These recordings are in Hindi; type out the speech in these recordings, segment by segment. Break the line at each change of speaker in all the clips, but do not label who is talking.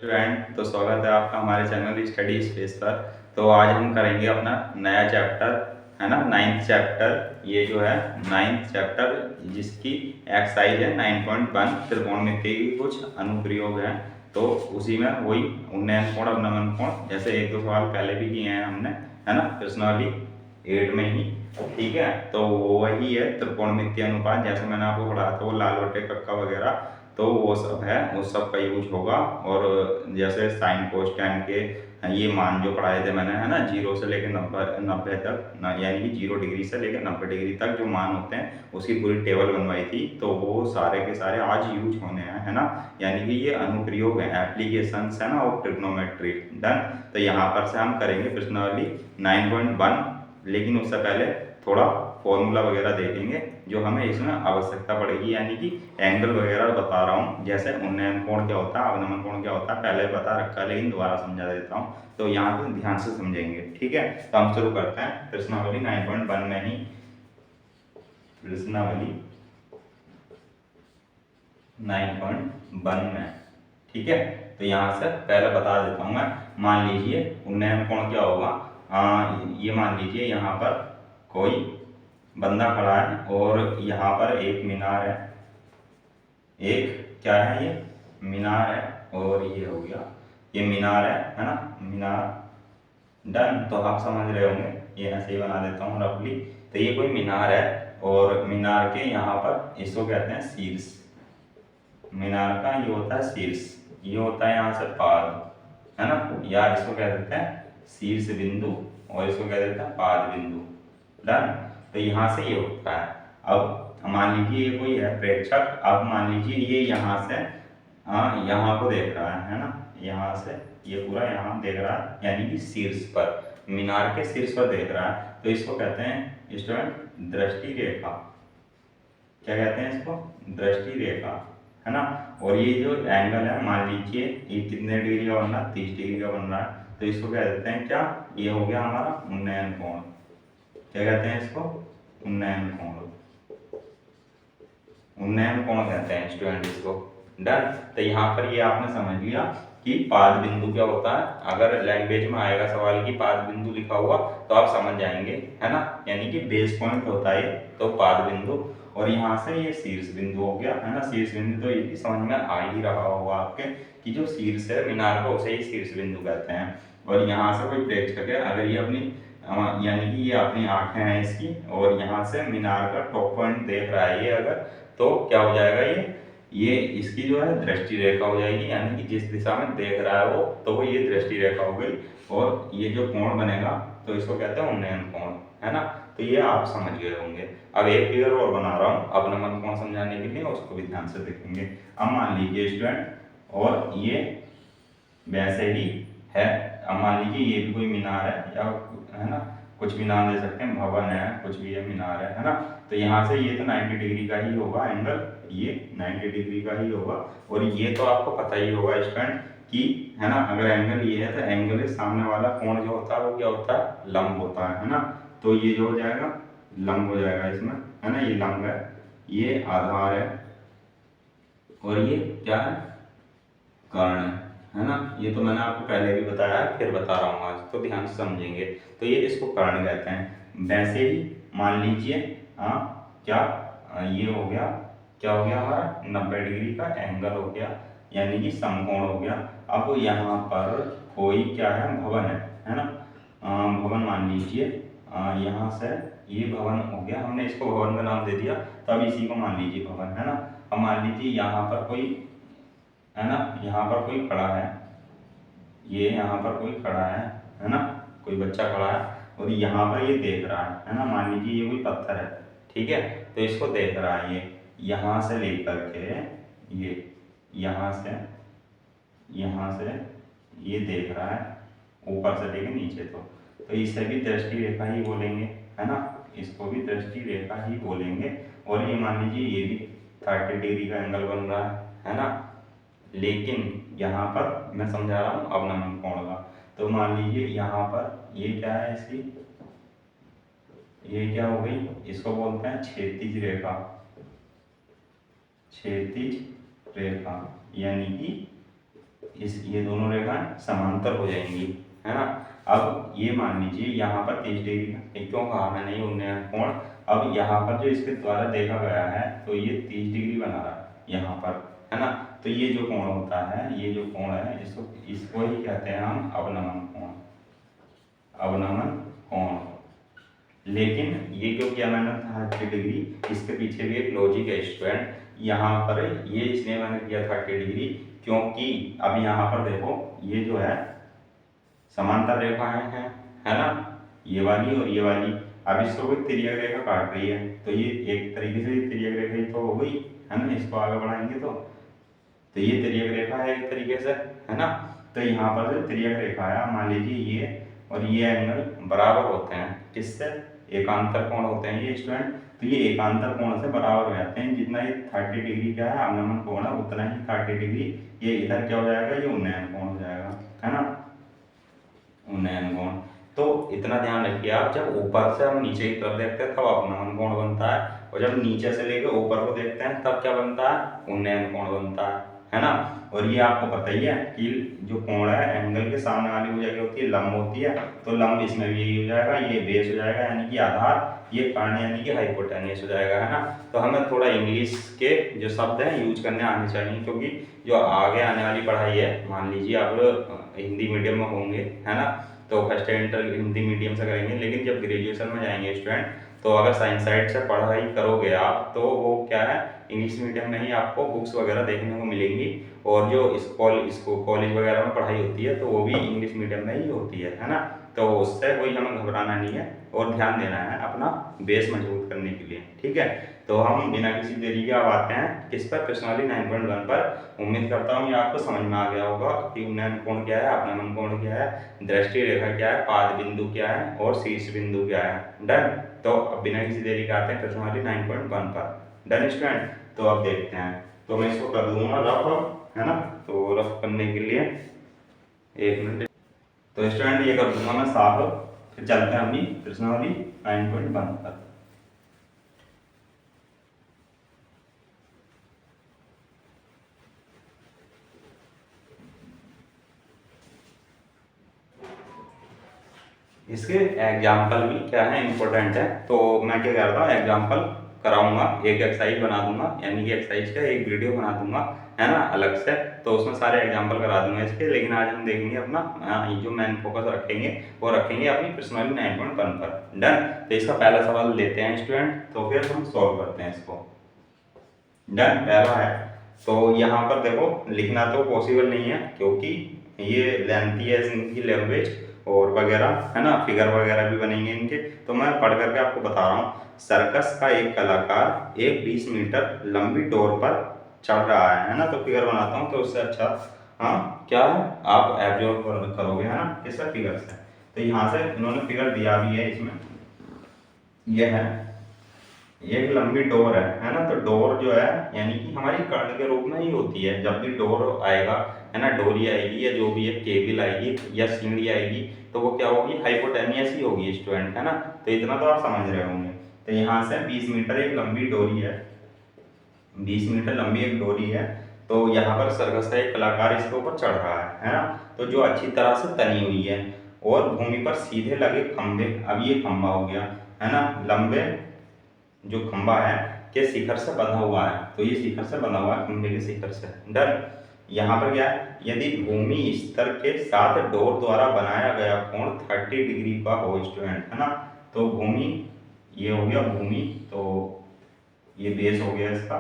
स्टूडेंट तो स्वागत है आपका हमारे चैनल स्टडी स्पेस पर। तो आज हम करेंगे अपना नया चैप्टर, है ना, नाइन्थ चैप्टर। ये जो है नाइन्थ चैप्टर जिसकी एक्सरसाइज है 9.1 त्रिकोणमिति की कुछ अनुप्रयोग हैं। तो उसी में वही उन्नयन कोण अवनमन कोण जैसे एक दो सवाल पहले भी किए हैं हमने, है ना, प्रश्नावली 8 में ही। ठीक है, तो वो वही है त्रिकोणमितीय अनुपात, जैसे मैंने आपको पढ़ाया था वो लाल बटे कक्का वगैरह, तो वो सब है, उस सब का यूज होगा। और जैसे साइन कोस के ये मान जो पढ़ाए थे मैंने, है ना, 0 से लेकर 90 तक, यानी कि 0 डिग्री से लेकर 90 डिग्री तक जो मान होते हैं उसकी पूरी टेबल बनवाई थी। तो वो सारे के सारे आज यूज होने हैं, है ना, यानी कि ये अनुप्रयोग है, एप्लीकेशंस है ना, ऑफ ट्रिग्नोमेट्री। डन। तो यहाँ पर से हम करेंगे प्रश्नावली 9.1, लेकिन उससे पहले थोड़ा फॉर्मूला वगैरह देखेंगे जो हमें इसमें आवश्यकता पड़ेगी, यानी कि एंगल वगैरह बता रहा हूँ। जैसे उन्नयन कोण क्या होता है, अवनमन कोण क्या होता है, पहले बता रखा है लेकिन दोबारा समझा देता हूँ, तो यहाँ पे ध्यान से समझेंगे। ठीक है, तो हम शुरू करते हैं प्रश्नावली 9.1 में ही। प्रश्नावली 9.1 में, ठीक है, तो यहाँ से पहले बता देता हूँ मैं। मान लीजिए उन्नयन कोण क्या होगा, ये मान लीजिए यहाँ पर कोई बंदा खड़ा है और यहाँ पर एक मीनार है, एक क्या है, ये मीनार है, और ये हो गया, ये मीनार है ना, मीनार। डन। तो आप समझ रहे होंगे, ये ऐसे ही बना देता हूँ रफली। तो ये कोई मीनार है और मीनार के यहाँ पर इसको कहते हैं शीर्ष। मीनार का ये होता है शीर्ष, ये होता है यहाँ से पाद, है ना, या इसको कह देते हैं शीर्ष बिंदु और इसको कह देते हैं पाद बिंदु। डन। तो यहाँ से ये होता है। अब मान लीजिए ये कोई है प्रेक्षक, अब मान लीजिए ये यहाँ से यहाँ को देख रहा है ना, यहाँ से ये पूरा यहाँ देख रहा है, यानी कि शीर्ष पर, मीनार के शीर्ष पर देख रहा है। तो इसको कहते हैं स्टूडेंट दृष्टि रेखा। क्या कहते हैं इसको? दृष्टि रेखा, है ना। और ये जो एंगल है, मान लीजिए ये कितने डिग्री का बन रहा है, 30 डिग्री का बन रहा है, तो इसको कह देते हैं क्या, ये हो गया हमारा उन्नयन कोण। क्या कहते हैं इसको? उन्नयन कोण। उन्नयन कोण कहते हैं स्टूडेंट इसको। डन। तो यहाँ पर ये आपने समझ लिया कि पाद बिंदु क्या होता है। अगर लैंग्वेज में आएगा सवाल की पाद बिंदु लिखा हुआ तो आप समझ जाएंगे, है ना, यानी कि बेस पॉइंट होता है तो पाद बिंदु, और यहाँ से ये शीर्ष बिंदु हो गया, है ना, शीर्ष बिंदु। तो ये समझ में आ ही रहा होगा आपके कि जो शीर्ष है मीनार का उसे ही शीर्ष बिंदु कहते हैं। और यहाँ से कोई प्रेक्षक है, अगर ये अपनी यानी कि ये अपनी आंखें हैं इसकी, और यहाँ से मीनार का टॉप पॉइंट देख रहा है ये, अगर तो क्या हो जाएगा, ये इसकी जो है दृष्टि रेखा हो जाएगी, यानी कि जिस दिशा में देख रहा है वो, तो वो ये दृष्टि रेखा हो गई। और ये जो कोण बनेगा तो इसको कहते हैं उन्नयन कोण, है ना। तो ये आप समझ गए होंगे। अब एक फिगर और बना रहा हूँ अवनमन कोण समझाने के लिए, उसको भी ध्यान से देखेंगे। अब मान लीजिए स्टूडेंट, और ये वैसे ही है, अब मान लीजिए ये भी कोई मीनार है, या है ना, कुछ भी नाम दे सकते हैं, भवन है, कुछ भी है, मीनार है ना। तो यहाँ से ये तो 90 डिग्री का ही होगा एंगल, ये 90 डिग्री का ही होगा। और ये तो आपको पता ही होगा स्टूडेंट कि, है ना, अगर एंगल ये है तो एंगल के सामने वाला कोण जो होता है वो क्या होता है, लंब होता है ना। तो ये जो हो जाएगा लंब हो जाएगा इसमें, है ना, ये लंब है, ये आधार है, और ये क्या है, कर्ण है ना। ये तो मैंने आपको पहले भी बताया, फिर बता रहा हूँ आज, तो ध्यान से समझेंगे। तो ये इसको कर्ण कहते हैं। वैसे ही मान लीजिए क्या ये हो गया, क्या हो गया हमारा 90 डिग्री का एंगल हो गया, यानी कि समकोण हो गया। अब यहाँ पर कोई क्या है, भवन है ना, भवन मान लीजिए, यहाँ से ये भवन हो गया, हमने इसको भवन का नाम दे दिया, तब इसी को मान लीजिए भवन, है ना। अब मान लीजिए यहाँ पर कोई, है ना, यहाँ पर कोई खड़ा है, ये यहाँ पर कोई खड़ा है ना, कोई बच्चा खड़ा है, और यहाँ पर ये देख रहा है ना, मान लीजिए ये कोई पत्थर है, ठीक है, तो इसको देख रहा है, ये यहाँ से लेकर के ये यहाँ से ये देख रहा है, ऊपर से लेकर नीचे, तो इसे भी दृष्टि रेखा ही बोलेंगे, है ना, इसको भी दृष्टि रेखा ही बोलेंगे। और ये मान लीजिए ये भी 30 डिग्री का एंगल बन रहा है ना। लेकिन यहाँ पर मैं समझा रहा हूँ अवनमन कोण का। तो मान लीजिए यहाँ पर ये क्या है, इसकी ये क्या हो गई, इसको बोलते हैं क्षैतिज रेखा। क्षैतिज रेखा यानी कि ये दोनों रेखाएं समांतर हो जाएंगी, है ना। अब ये मान लीजिए यहाँ पर 30 डिग्री का, क्यों कहा मैंने ये उन्नयन कोण, अब यहाँ पर जो इसके द्वारा देखा गया है तो ये 30 डिग्री बना रहा है यहाँ पर, है ना। तो ये जो कोण होता है, ये जो कोण है, इसको ही कहते हैं हम अवनमन कोण, अवनमन कोण। लेकिन ये क्यों किया मैंने 30 डिग्री, इसके पीछे भी एक लॉजिक है स्टूडेंट। यहाँ पर ये इसलिए मैंने किया 30 डिग्री क्योंकि अब यहाँ पर देखो ये जो है समांतर रेखाएं हैं, है ना, ये वाली और ये वाली। अब इसको कोई तिर्यक रेखा काट रही है तो ये एक तरीके से तिर्यक रेखा ही तो हो गई, है ना। इसको आगे बढ़ाएंगे तो ये तिर्यक रेखा है एक तरीके से, है ना। तो यहाँ पर जो तिर्यक रेखा है, मान लीजिए ये और ये एंगल बराबर होते हैं, किससे, एकांतर कोण होते हैं ये स्टूडेंट। तो ये एकांतर कोण से बराबर हो जाते हैं, जितना ये 30 डिग्री का है अवनमन कोण है, उतना ही 30 डिग्री ये इधर क्या हो जाएगा, ये उन्नयन कोण हो जाएगा, है ना, उन्नयन कोण। तो इतना ध्यान रखिए आप, जब ऊपर से हम नीचे की तरफ देखते हैं तब अवनमन कोण बनता है, और जब नीचे से लेकर ऊपर को देखते हैं तब क्या बनता है, उन्नयन कोण बनता है ना। और ये आपको पता ही है कि जो कोण है, एंगल के सामने वाली वो जगह होती है लंब होती है, तो लंब इसमें भी यही हो जाएगा, ये बेस हो जाएगा यानी कि आधार, ये कर्ण यानी कि हाइपोटेन्यूस हो जाएगा, है ना। तो हमें थोड़ा इंग्लिश के जो शब्द हैं यूज करने आने चाहिए, क्योंकि जो आगे आने वाली पढ़ाई है, मान लीजिए आप हिंदी मीडियम में होंगे, है ना, तो फर्स्ट इंटर हिंदी मीडियम से करेंगे, लेकिन जब ग्रेजुएशन में जाएंगे स्टूडेंट, तो अगर साइंस साइड से पढ़ाई करोगे आप, तो वो क्या है, इंग्लिश मीडियम में ही आपको बुक्स वगैरह देखने को मिलेंगी, और जो इसको कॉलेज वगैरह में पढ़ाई होती है तो वो भी इंग्लिश मीडियम में ही होती है ना। तो उससे कोई हमें घबराना नहीं है, और ध्यान देना है अपना बेस मजबूत करने के लिए, ठीक है। तो हम बिना किसी देरी के अब आते हैं किस पर, प्रश्नावली 9.1 पर। उम्मीद करता हूँ ये आपको समझ में आ गया होगा कि उन्नयन कोण क्या है, अवनमन कोण क्या है, दृष्टि रेखा क्या है, पाद बिंदु क्या है और शीर्ष बिंदु क्या है। डन। तो अब बिना किसी देरी के आते हैं प्रश्नावली 9.1 पर। Done student. तो अब देखते हैं, तो मैं इसको कर दूंगा रफ, है ना। तो रफ करने के लिए 1 मिनट, तो स्टूडेंट ये कर दूंगा मैं साफ, फिर चलते हैं अपनी प्रश्नावली 9.1 पर। इसके एग्जाम्पल भी क्या है, इंपॉर्टेंट है, तो मैं क्या करता हूँ, एग्जाम्पल कराऊंगा, एक एक्सरसाइज बना दूंगा, यानी कि एक्सरसाइज का एक वीडियो बना दूंगा, है ना, अलग से, तो उसमें सारे एग्जाम्पल करा दूंगा इसके। लेकिन आज हम देखेंगे अपना जो मेन फोकस रखेंगे वो रखेंगे अपनी प्रश्नावली 9.1 पर। डन। तो इसका पहला सवाल लेते हैं स्टूडेंट, तो फिर हम सॉल्व करते हैं इसको। डन। पहला है, तो यहाँ पर देखो लिखना तो पॉसिबल नहीं है, क्योंकि ये लेंथी है इनकी लैंग्वेज और वगैरह, है ना, फिगर वगैरह भी बनेंगे इनके, तो मैं पढ़ करके आपको बता रहा हूँ। सर्कस का एक कलाकार एक 20 मीटर लंबी डोर पर चढ़ रहा है ना। तो फिगर बनाता हूँ, तो उससे अच्छा हाँ क्या है, आप एब्जॉर्ब करोगे, है ना, किसका, फिगर से। तो यहाँ से इन्होंने फिगर दिया भी है इसमें, यह है एक लंबी डोर है ना। तो डोर जो है यानी कि हमारी कर्ण के रूप में ही होती है, जब भी डोर आएगा, है ना, डोरी आएगी या जो भी है केबल आएगी या सीढ़ी आएगी, तो वो क्या होगी, हाइपोटेनियस ही होगी स्टूडेंट, है ना। तो इतना तो आप समझ रहे होंगे। तो यहाँ से 20 मीटर एक लंबी डोरी है, 20 मीटर लंबी एक डोरी है, तो यहाँ पर सर्कस का एक कलाकार इसके ऊपर चढ़ रहा है ना। तो जो अच्छी तरह से तनी हुई है और भूमि पर सीधे लगे खंभे, अब ये खंभा हो गया, है ना, लंबे जो खंभा है के शिखर से बंधा हुआ है, तो ये शिखर से बंधा हुआ है, खंभे के शिखर से। डन। यहाँ पर क्या है, यदि भूमि स्तर के साथ डोर द्वारा बनाया गया कोण 30 डिग्री का हो स्टूडेंट, है ना। तो भूमि ये हो गया भूमि, तो ये बेस हो गया इसका,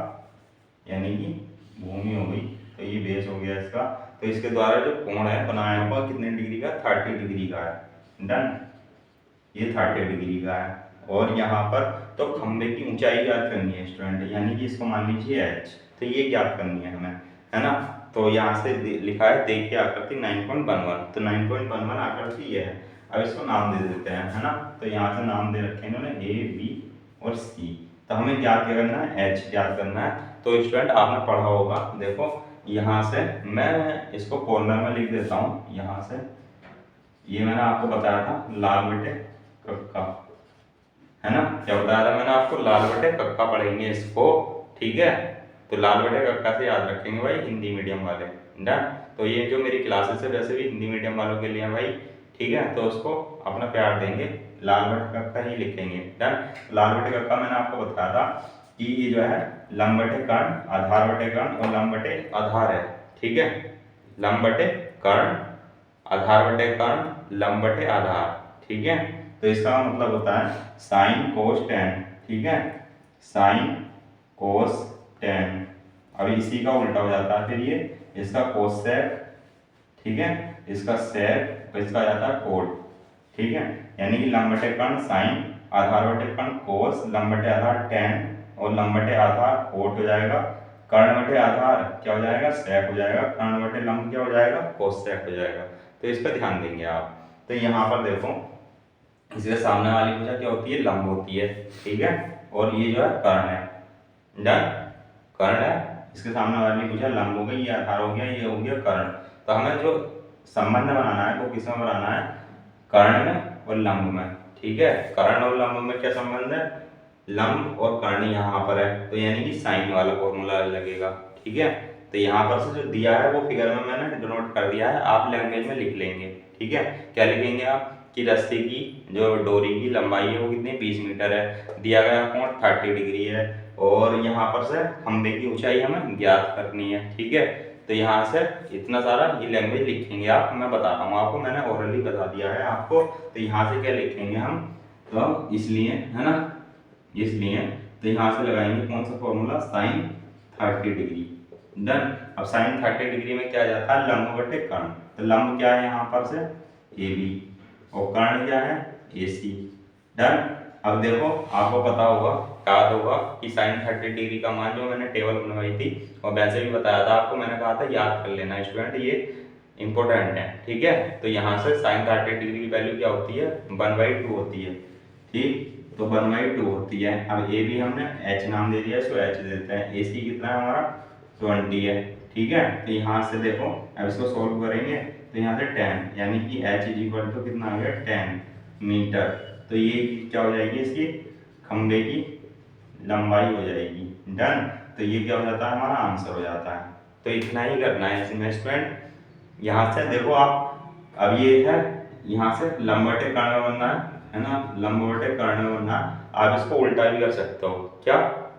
यानी कि भूमि हो गई, तो ये बेस हो गया इसका। तो इसके द्वारा जो कोण है बनाया हुआ कितने डिग्री का, 30 डिग्री का है। डन। ये 30 डिग्री का है। और यहाँ पर तो खंभे की ऊंचाई ज्ञात करनी है स्टूडेंट, यानी कि इसको मान लीजिए h, तो ये ज्ञात करनी है हमें, है ना। तो यहाँ से लिखा है, देखिए आकृति 9.11, तो 9.11 आकृति ये है। अब इसको नाम दे देते हैं, है ना। तो यहाँ से नाम दे रखे हैं इन्होंने A, B और C। तो हमें ज्ञात क्या करना है, h ज्ञात करना है। तो स्टूडेंट आपने पढ़ा होगा, देखो यहाँ से मैं इसको कॉर्नर में लिख देता हूँ, यहाँ से ये मैंने आपको बताया था लाल बटे कक्का, है ना। क्या बताया था मैंने आपको, लाल बटे कक्का पढ़ेंगे इसको, ठीक है। तो लाल बटे कक्का से याद रखेंगे भाई हिंदी मीडियम वाले। डन। तो ये जो मेरी क्लासेस है वैसे भी हिंदी मीडियम वालों के लिए है भाई, ठीक है। तो उसको अपना प्यार देंगे, लाल बटे कक्का ही लिखेंगे। डन। लाल बटे कक्का मैंने आपको बताया था कि ये जो है लंब बटे कर्ण, आधार बटे कर्ण और लंब बटे आधार है, ठीक है। लंब बटे कर्ण, आधार बटे कर्ण, लंब बटे आधार, ठीक है। तो इसका मतलब होता है साइन कोस टेन, ठीक है, साइन कोस टेन। अब इसी का उल्टा हो जाता है फिर ये, इसका कोसेक, ठीक है, इसका सेक और इसका आ जाता है कोट, ठीक है। यानी कि लंब बटे कर्ण साइन, आधार बटे कर्ण कोस, लंब बटे आधार टेन और लंब बटे आधार कोट हो जाएगा। कर्ण बटे आधार क्या हो जाएगा, सेक हो जाएगा। कर्ण बटे लंब क्या हो जाएगा, कोसेक हो जाएगा। तो इस पर ध्यान देंगे आप। तो यहाँ पर देखो इसके सामने वाली भुजा क्या होती है, लंब होती है, ठीक है। और ये जो है कर्ण है, डन, कर्ण है। इसके सामने वाली भुजा लंब हो गई, ये आधार हो गया, ये हो गया कर्ण। तो हमें जो संबंध बनाना है वो किसमें बनाना है, कर्ण में और लंब में, ठीक है। कर्ण और लंब में क्या संबंध है, लंब और कर्ण यहाँ पर है, तो यानी कि साइन वाला फॉर्मूला लगेगा, ठीक है। तो यहाँ पर से जो दिया है वो फिगर में मैंने डिनोट कर दिया है, आप लैंग्वेज में लिख लेंगे, ठीक है। क्या लिखेंगे आप कि रस्सी की जो डोरी की लंबाई है वो कितनी 20 मीटर है, दिया गया कोण 30 डिग्री है, और यहाँ पर से खंभे की ऊंचाई हमें ज्ञात करनी है, ठीक है। तो यहाँ से इतना सारा ये लैंग्वेज लिखेंगे आप, मैं बता रहा हूँ आपको, मैंने ओरली बता दिया है आपको। तो यहाँ से क्या लिखेंगे हम, तो इसलिए है ना, इसलिए तो यहाँ से लगाएंगे कौन सा फॉर्मूला, साइन 30 डिग्री। डन। अब साइन 30 डिग्री में क्या जाता है, लंब बटे कर्ण। तो लंब क्या है यहाँ पर से, ए बी, और कर्ण क्या है, ए सी। डन। अब देखो आपको पता होगा, याद होगा कि साइन 30 डिग्री का मान जो मैंने टेबल बनवाई थी और वैसे भी बताया था आपको, मैंने कहा था याद कर लेना स्टूडेंट, ये इंपॉर्टेंट है, ठीक है। तो यहाँ से साइन 30 डिग्री की वैल्यू क्या होती है, 1/2 होती है, ठीक। तो 1/2 होती है। अब ए भी हमने एच नाम दे दिया, इसको एच देते हैं। ए सी कितना है हमारा, 20 है, ठीक है। तो यहाँ से देखो अब इसको सोल्व करेंगे, तो यहाँ से 10 यानी कि एच इज इक्वल टू कितना आ गया, 10 मीटर। तो ये क्या हो जाएगी, इसकी खंबे की लंबाई हो जाएगी। डन। तो ये क्या हो जाता है, हमारा आंसर हो जाता है। तो इतना ही करना है इसमें स्टूडेंट। यहाँ से देखो आप, अब ये है यहाँ से लंब बटे कर्ण बनना है ना, लंब बटे कर्ण बनना। आप इसको उल्टा भी कर सकते हो, क्या,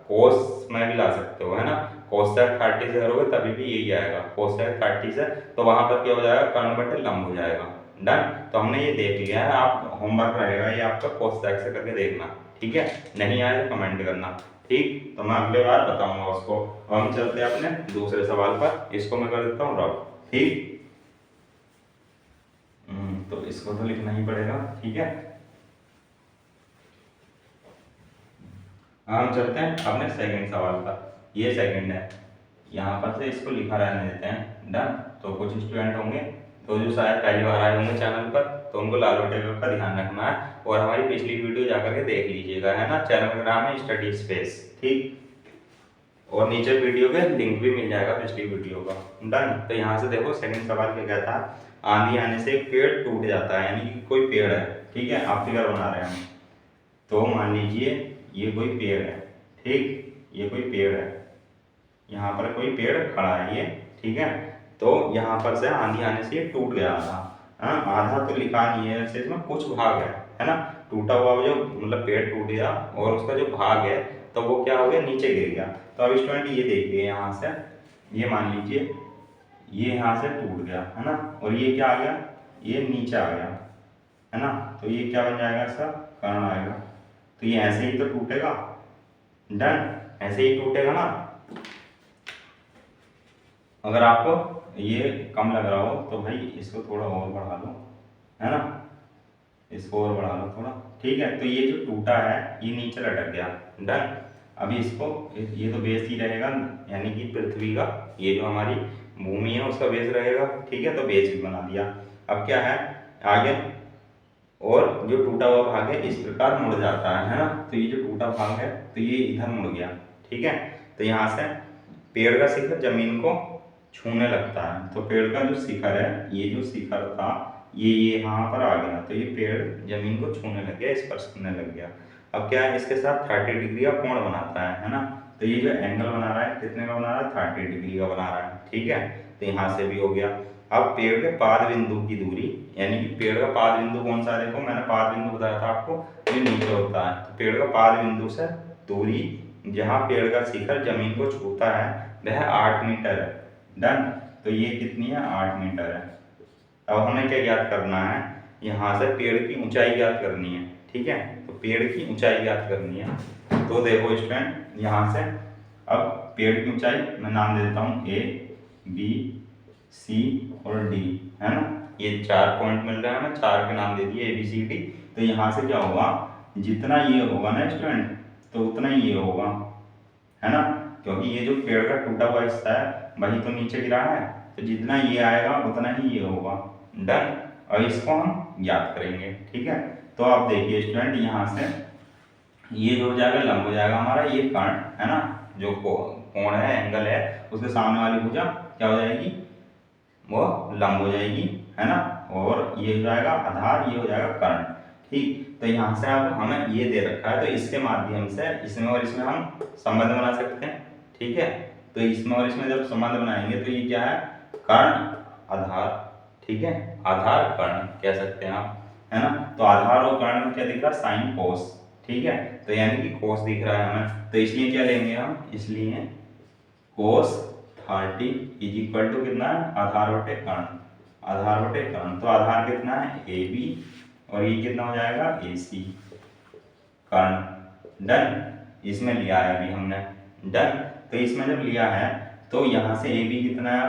कोस में भी ला सकते हो, है ना। कोसेक 30 से करोगे तभी भी यही आएगा, कोसेक 30 से, तो वहां पर क्या हो जाएगा, कर्ण बटे लंब हो जाएगा। डन। तो हमने ये देख लिया है, आप होमवर्क रहेगा ये आपका, कोसेक से करके देखना, ठीक है। नहीं आए तो कमेंट करना, ठीक। तो मैं अगले बार बताऊंगा उसको। हम चलते हैं अपने दूसरे सवाल पर, इसको मैं कर देता हूँ रब, ठीक। तो इसको तो लिखना ही पड़ेगा, ठीक है। हम चलते हैं अपने सेकंड सवाल पर। ये सेकंड है, यहाँ पर से इसको लिखा रहने देते हैं। डन। तो कुछ स्टूडेंट होंगे तो जो शायद पहली बार आए होंगे चैनल पर, तो उनको लाल बटे का ध्यान रखना है, और हमारी पिछली वीडियो जाकर के देख लीजिएगा, है ना। चैनल का नाम है स्टडी स्पेस, ठीक। और नीचे वीडियो के लिंक भी मिल जाएगा पिछली वीडियो का। डन। तो यहाँ से देखो सेकंड सवाल क्या कहता है, आंधी आने से एक पेड़ टूट जाता है, यानी कि कोई पेड़ है, ठीक है, आप फिगर बना रहे हैं। तो मान लीजिए ये कोई पेड़ है, ठीक, ये कोई पेड़ है, यहाँ पर कोई पेड़ खड़ा है ये, ठीक है। तो यहाँ पर से आंधी आने से ये टूट गया था। आधा तो लिखा नहीं है वैसे, इसमें कुछ भाग है ना। टूटा हुआ जो मतलब पेड़ टूट गया और उसका जो भाग है तो वो क्या हो गया, नीचे गिर गया। तो अब स्टूडेंट ये देखिए यहाँ से, ये मान लीजिए ये यहाँ से टूट गया, है ना, और ये क्या आ गया, ये नीचे आ गया, है ना। तो ये क्या बन जाएगा, इसका कर्ण आएगा। तो ये ऐसे ही तो टूटेगा। डन। ऐसे ही टूटेगा ना। अगर आपको ये कम लग रहा हो तो भाई इसको थोड़ा और बढ़ा लो, है ना, इसको और बढ़ा लो थोड़ा, ठीक है। तो ये जो टूटा है ये नीचे लटक गया। डन। अभी इसको, ये तो बेस ही रहेगा, यानी कि पृथ्वी का, ये जो हमारी भूमि है उसका बेस रहेगा, ठीक है। तो बेस भी बना दिया। अब क्या है आगे, और जो टूटा हुआ भाग है इस प्रकार मुड़ जाता है ना। तो ये जो टूटा भाग है तो ये इधर मुड़ गया, ठीक है। तो यहाँ से पेड़ का शिखर जमीन को छूने लगता है। तो पेड़ का जो शिखर है, ये जो शिखर था ये यहाँ पर आ गया, तो ये पेड़ जमीन को छूने लग गया, स्पर्श करने लग गया। अब क्या है, इसके साथ 30 डिग्री का कोण बनाता है ना। तो ये जो एंगल बना रहा है कितने का बना रहा है, 30 डिग्री का बना रहा है, ठीक है। तो यहाँ से भी हो गया। अब पेड़ के पाद बिंदु की दूरी, यानी कि पेड़ का पाद बिंदु कौन सा है, देखो मैंने पाद बिंदु बताया था आपको, ये नीचे होता है। तो पेड़ का पाद बिंदु से दूरी जहाँ पेड़ का शिखर जमीन को छूता है वह 8 मीटर है। डन। तो ये कितनी है, 8 मीटर है। अब हमें क्या ज्ञात करना है, यहाँ से पेड़ की ऊंचाई ज्ञात करनी है। ठीक है, तो पेड़ की ऊंचाई ज्ञात करनी है। तो देखो स्टूडेंट, यहाँ से अब पेड़ की ऊंचाई मैं नाम दे देता हूँ ए, बी, सी और डी, है ना। ये 4 पॉइंट मिल रहे हैं हमें, 4 के नाम दे दिए ए, बी, सी, डी। तो यहाँ से क्या होगा, जितना ये होगा ना स्टूडेंट, तो उतना ही ये होगा, है ना, क्योंकि ये जो पेड़ का टूटा हुआ हिस्सा है वही तो नीचे गिरा है, तो जितना ये आएगा उतना ही ये होगा। डन। और इसको हम याद करेंगे। ठीक है, तो आप देखिए स्टूडेंट, यहाँ से ये जो हो जाएगा लंब हो जाएगा हमारा, ये कर्ण है ना, जो कोण है, एंगल है, उसके सामने वाली भुजा क्या हो जाएगी, वो लंब हो जाएगी, है ना। और ये हो जाएगा आधार, ये हो जाएगा कर्ण। ठीक, तो यहाँ से अब हमें ये दे रखा है, तो इसके माध्यम से इसमें और इसमें हम संबंध बना सकते हैं। ठीक है, तो इसमें और इसमें जब संबंध बनाएंगे तो ये क्या है, कर्ण आधार। ठीक है, आधार कर्ण कह सकते हैं आप, है ना। तो आधार और कर्ण में क्या दिख रहा है, साइन कोस। ठीक है, तो यानी कि कोस दिख रहा है हमें, तो इसलिए क्या लेंगे हम, इसलिए कोस 30 इज इक्वल टू कितना है, आधार बटे कर्ण, आधार बटे कर्ण। तो आधार कितना है, ए बी, और ये कितना हो जाएगा, ए सी कर्ण। डन। इसमें लिया है अभी हमने। डन। तो इसमें जब लिया है तो यहाँ से ए बी कितना है,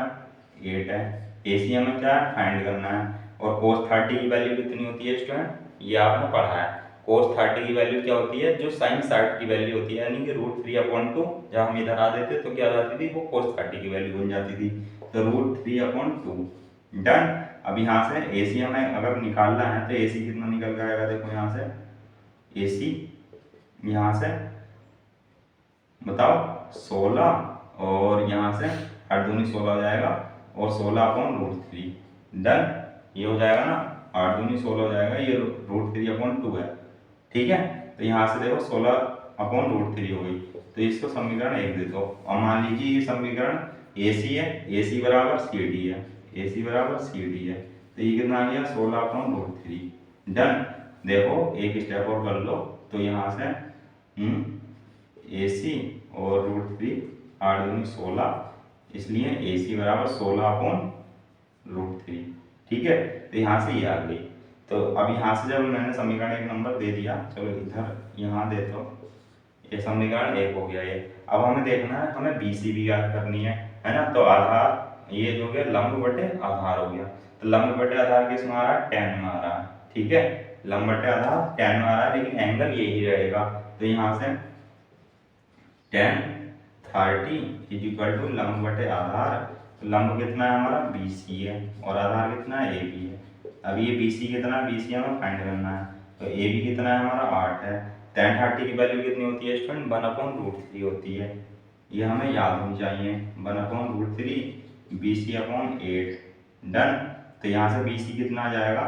8 है, ए सी हमें क्या है, फाइंड करना है। और कोस 30 की वैल्यू कितनी होती है स्टूडेंट, ये आपने पढ़ा है। कोस 30 की वैल्यू क्या होती है, जो साइन 60 की वैल्यू होती है, यानी कि √3/2। जब हम इधर आ देते तो क्या हो जाती थी, वो कोस 30 की वैल्यू बन जाती थी, तो √3/2। डन। अब यहाँ से ए सी हमें अगर निकालना है तो ए सी कितना निकल के आएगा, देखो यहाँ से ए सी, यहाँ से बताओ 16, और यहाँ से 8 दूनी 16 हो जाएगा, और 16/√3। डन। ये हो जाएगा ना, 8 दूनी 16 हो जाएगा, ये √3/2 है। ठीक है, तो यहाँ से देखो 16/√3 हो गई, तो इसको समीकरण 1 दे दो। और मान लीजिए ये समीकरण ए सी है, ए सी बराबर सी डी है, ए सी बराबर सी डी है, तो ये कितना आ गया, 16/√3। डन। देखो एक स्टेप और कर लो, तो यहाँ से ए सी और √3, 8 दूनी 16, इसलिए ए सी बराबर 16/√3। ठीक है, तो यहाँ से ये आ गई। तो अब यहाँ से जब मैंने समीकरण 1 नंबर दे दिया, चलो इधर यहाँ दे दो, ये समीकरण 1 हो गया ये। अब हमें देखना है, हमें बी सी भी याद करनी है ना। तो आधार ये जो गया लंब बटे आधार हो गया, तो लंब बटे आधार किस में आ रहा है, tan में आ रहा है। ठीक है, लंब बटे आधार tan में आ रहा है, लेकिन एंगल यही रहेगा। तो यहाँ से tan 30 इज इक्वल टू लंब बटे आधार, तो लंब कितना है हमारा, बी सी है, और आधार कितना है, ए बी है। अब ये बी सी कितना है, बी सी हमें फाइंड करना है, तो ए बी कितना है हमारा, 8 है। tan 30 की वैल्यू कितनी होती है स्टूडेंट, 1/√3 होती है, ये हमें याद होनी चाहिए, 1/√3 BC/8। डन। तो यहाँ से बी सी कितना आ जाएगा,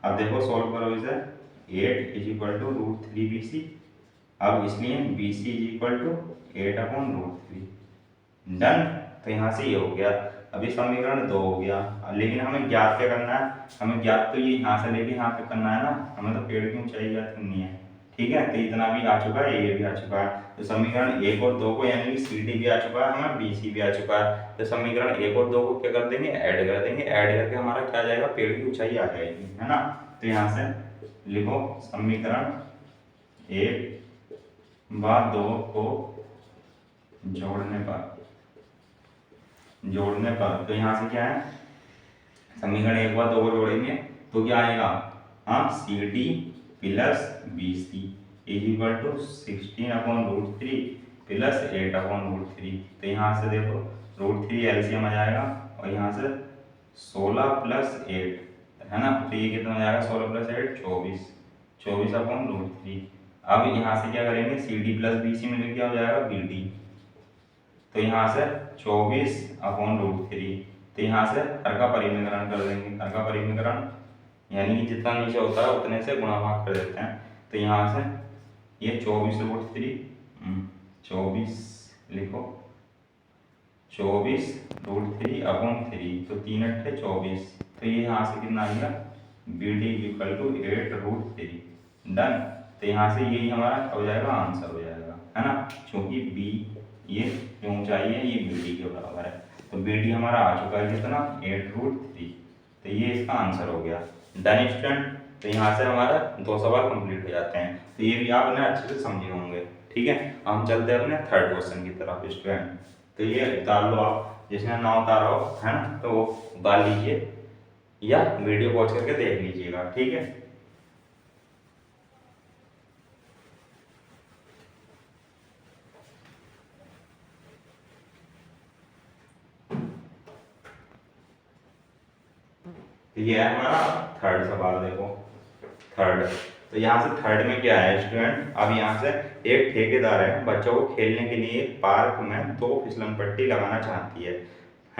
अब देखो सॉल्व करो इसे, 8 इज इक्वल टू √3 BC। अब इसलिए B C is equal to 8/√3। Done. तो यहाँ से ये हो गया। अभी समीकरण 2 हो गया, लेकिन हमें ज्ञात क्या करना है, हमें ज्ञात तो ये यहाँ से लेके यहाँ तक करना है ना, हमें तो पेड़ की ऊंचाई ज्ञात करनी है। ठीक है, तो इतना भी आ चुका है, ये भी आ चुका है। तो समीकरण 1 और 2 को, यानी कि सी डी भी आ चुका है, हमें बी सी भी आ चुका है। तो समीकरण 1 और 2 को क्या कर देंगे, ऐड कर देंगे, ऐड करके हमारा क्या आ जाएगा, पेड़ की ऊंचाई आ जाएगी, है ना। तो यहाँ से लिखो समीकरण 1 व 2 को जोड़ने पर तो यहाँ से क्या है, समीकरण 1 व 2 को जोड़ेंगे तो क्या आएगा, हाँ, C D plus B C is equal to 16/√3 plus 8/√3। तो यहाँ से देखो √3 एलसीएम आ जाएगा, और यहाँ से 16 प्लस 8 है ना, तो ये कितना हो जाएगा, 16 प्लस 8 24/√3। अब यहाँ से क्या करेंगे, C D plus B C में क्या हो जाएगा, बी डी। तो यहाँ से 24/√3, तो यहाँ से हर का परिमीकरण कर देंगे, हर का परिमीकरण यानी कि जितना नीचे होता है उतने से गुणा भाग कर देते हैं। तो यहाँ से ये 24√3 24 लिखो 24√3/3, तो 3 अट्ठे 24, तो ये यहाँ से कितना आ गया B D equal to 8√3। Done. तो यहाँ से यही हमारा क्या हो जाएगा, आंसर हो जाएगा, है ना, क्योंकि बी ये जो ऊंचाई है ये बी डी के बराबर है, तो बी डी हमारा आ चुका है कितना 8√3, तो ये इसका आंसर हो गया। Done student. तो यहाँ से हमारा 2 सवाल कंप्लीट हो जाते हैं, तो ये भी आपने अच्छे से समझे होंगे। ठीक है, हम चलते हैं अपने थर्ड क्वेश्चन की तरफ स्टूडेंट। तो ये उतार लो आप, जिसने ना उतारा हो, है ना, तो वो उतार लीजिए या वीडियो पॉज करके देख लीजिएगा। ठीक है, तो ये है हमारा थर्ड सवाल। देखो थर्ड, तो यहाँ से थर्ड में क्या है स्टूडेंट, अब यहाँ से एक ठेकेदार है बच्चों को खेलने के लिए पार्क में 2 फिसलन पट्टी लगाना चाहती है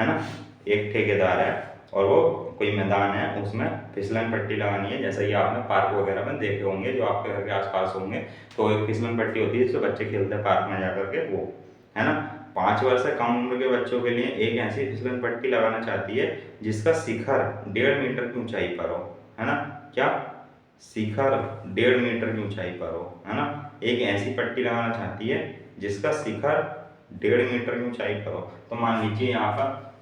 ना, एक ठेकेदार है और वो कोई मैदान है उसमें फिसलन पट्टी लगानी है, जैसा कि आपने पार्क वगैरह में देखे होंगे जो आपके घर के आसपास होंगे, तो एक फिसलन पट्टी होती है जिससे बच्चे खेलते हैं पार्क में जाकर के, वो है ना। 5 वर्ष से कम उम्र के बच्चों के लिए एक ऐसी फिसलन पट्टी लगाना चाहती है जिसका शिखर 1.5 मीटर की ऊंचाई पर हो, है ना, क्या शिखर 1.5 मीटर की ऊंचाई पर हो, है ना, एक ऐसी पट्टी लगाना चाहती है जिसका शिखर 1.5 मीटर की ऊंचाई पर हो। तो मान लीजिए यहाँ पर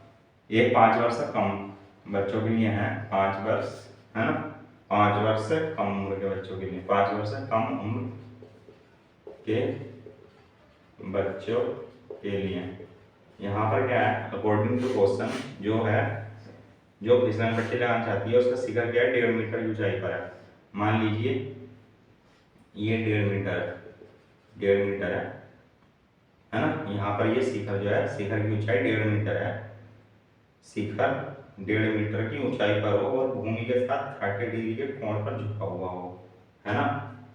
ये 5 वर्ष से कम बच्चों के लिए है, 5 वर्ष, है ना, 5 वर्ष से कम उम्र के बच्चों के लिए, 5 वर्ष से कम उम्र के बच्चों के लिए यहाँ पर क्या है, अकॉर्डिंग टू क्वेश्चन जो है, जो फिसलन पट्टी लगाना चाहती है उसका शिखर क्या है, 1.5 मीटर की ऊंचाई पर है। मान लीजिए ये 1.5 मीटर है ना, यहाँ पर ये शिखर जो है, शिखर की ऊंचाई 1.5 मीटर है, शिखर 1.5 मीटर की ऊंचाई पर हो और भूमि के साथ 30 डिग्री के कोण पर झुका हुआ हो, है ना,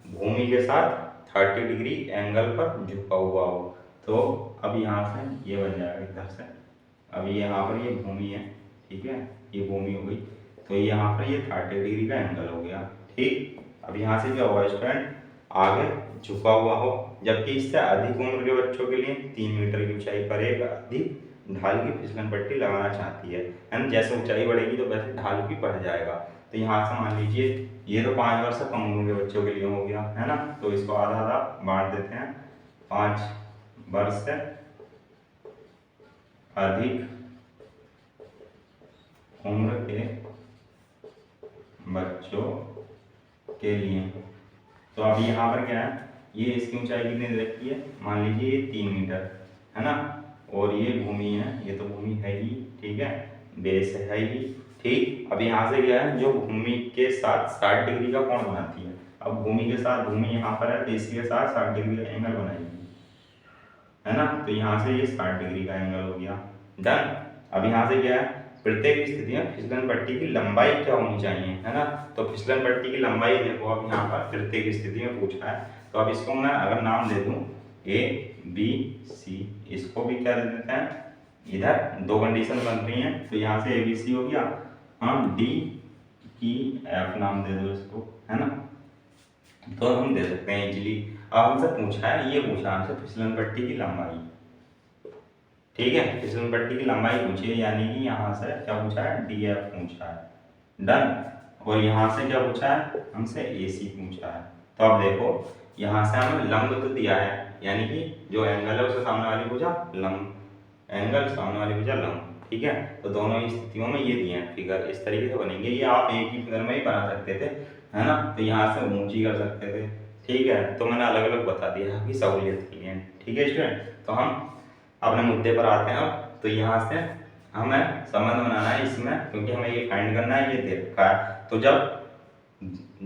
भूमि के साथ 30 डिग्री एंगल पर झुका हुआ हो। तो अब यहाँ से ये बन जाएगा इधर से, अब यहाँ पर ये भूमि है, ठीक है, ये भूमि हो गई, तो यहाँ पर ये 30 डिग्री का एंगल हो गया। ठीक, अब यहाँ से क्या होगा स्टूडेंट, आगे झुका हुआ हो, जबकि इससे अधिक उम्र के बच्चों के लिए 3 मीटर की ऊंचाई पर एक अधिक ढाल की फिसलन पट्टी लगाना चाहती है ना, जैसे ऊंचाई बढ़ेगी तो वैसे ढाल भी बढ़ जाएगा। तो यहाँ से मान लीजिए ये तो 5 वर्ष से कम उम्र के बच्चों के लिए हो गया, है ना, तो इसको आधा आधा बांट देते हैं, 5 वर्ष से अधिक उम्र के बच्चों के लिए। तो अब यहाँ पर क्या है, ये इसकी ऊंचाई कितनी दे रखी है, मान लीजिए ये 3 मीटर है ना, और ये भूमि है, ये तो भूमि है ही, ठीक है, बेस है ही। ठीक, अब यहाँ से क्या है, जो भूमि के साथ 60 डिग्री का कोण बनाती है, अब भूमि के साथ, भूमि यहाँ पर है तो इसके साथ 60 डिग्री का एंगल बनाएगी, है ना, तो यहाँ से ये 60 डिग्री का एंगल हो गया। डन। अब यहाँ से क्या है, प्रत्येक स्थिति में फिसलन पट्टी की लंबाई क्या होनी चाहिए, है ना, तो फिसलन पट्टी की लंबाई देखो, अब यहाँ पर प्रत्येक स्थिति में पूछा है, तो अब इसको मैं अगर नाम दे दूं ए बी सी, इसको भी क्या दे देते हैं, इधर 2 कंडीशन बन रही हैं, तो यहाँ से ए बी सी हो गया, हम डी ई एफ नाम दे दो इसको, है ना, तो हम दे सकते हैं इजीली। अब हमसे पूछा है, ये पूछा हमसे फिसलन पट्टी की लंबाई, ठीक है, फिसलन पट्टी की लंबाई पूछी है, यानी कि यहाँ से क्या पूछा है, डी एफ पूछा है। डन। और यहाँ से क्या पूछा है, हमसे ए सी पूछा है। तो अब देखो यहाँ से हमें लंब तो दिया है, यानी कि जो एंगल है उससे सामने वाली भुजा लंब, एंगल सामने वाली भुजा लंब, ठीक है, तो दोनों ही स्थितियों में ये दिए हैं फिगर, इस तरीके से बनेंगे, ये आप एक ही फिगर में ही बना सकते थे, है ना, तो यहाँ से ऊंची कर सकते थे, ठीक है, तो मैंने अलग अलग बता दिया आपकी सहूलियत के लिए, ठीक है स्टूडेंट। तो हम अपने मुद्दे पर आते हैं अब। तो यहाँ से हमें संबंध बनाना है इसमें, क्योंकि हमें ये फाइंड करना है, ये दे रखा है, तो जब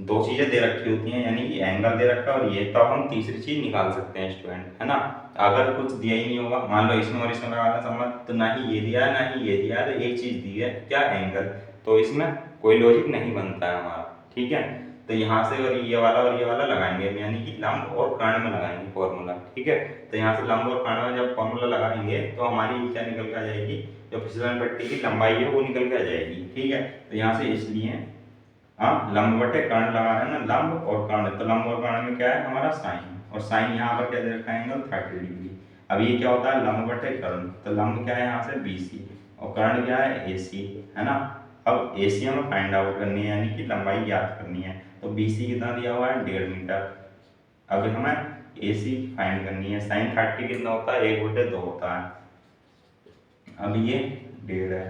2 चीजें दे रखी होती हैं, यानी कि एंगल दे रखा है और ये, तब हम तीसरी चीज निकाल सकते हैं स्टूडेंट, है ना। अगर कुछ दिया ही नहीं होगा, मान लो इसमें और इसमें लगाना संबंध, तो ना ही ये दिया है ना ही ये दिया है, तो एक चीज दी है क्या, एंगल, तो इसमें कोई लॉजिक नहीं बनता है हमारा, ठीक है। तो यहाँ से और ये वाला लगाएंगे, यानी कि लंब और कर्ण में लगाएंगे फॉर्मूला, ठीक है। तो यहाँ से लंब और कर्ण में जब फॉर्मूला लगाएंगे तो हमारी क्या निकल के आ जाएगी, जो फिसलन पट्टी की लंबाई है वो निकल के आ जाएगी, ठीक है। तो यहाँ से इसलिए हाँ, लंब बटे कर्ण लगा रहे हैं ना, लंब और कर्ण, तो लंब और कर्ण में क्या है हमारा साइन, और साइन यहाँ पर क्या दे रखा है, एंगल 30 डिग्री। अब ये क्या होता है, लंब बटे कर्ण, तो लंब क्या है यहाँ से BC और कर्ण क्या है AC, है ना। अब AC हमें फाइंड आउट करनी है, यानी कि लंबाई ज्ञात करनी है। तो BC कितना दिया हुआ है, 1.5 मीटर। अब हमें AC फाइंड करनी है। sin 30 कितना होता है, 1/2 होता है। अब ये 1.5 है,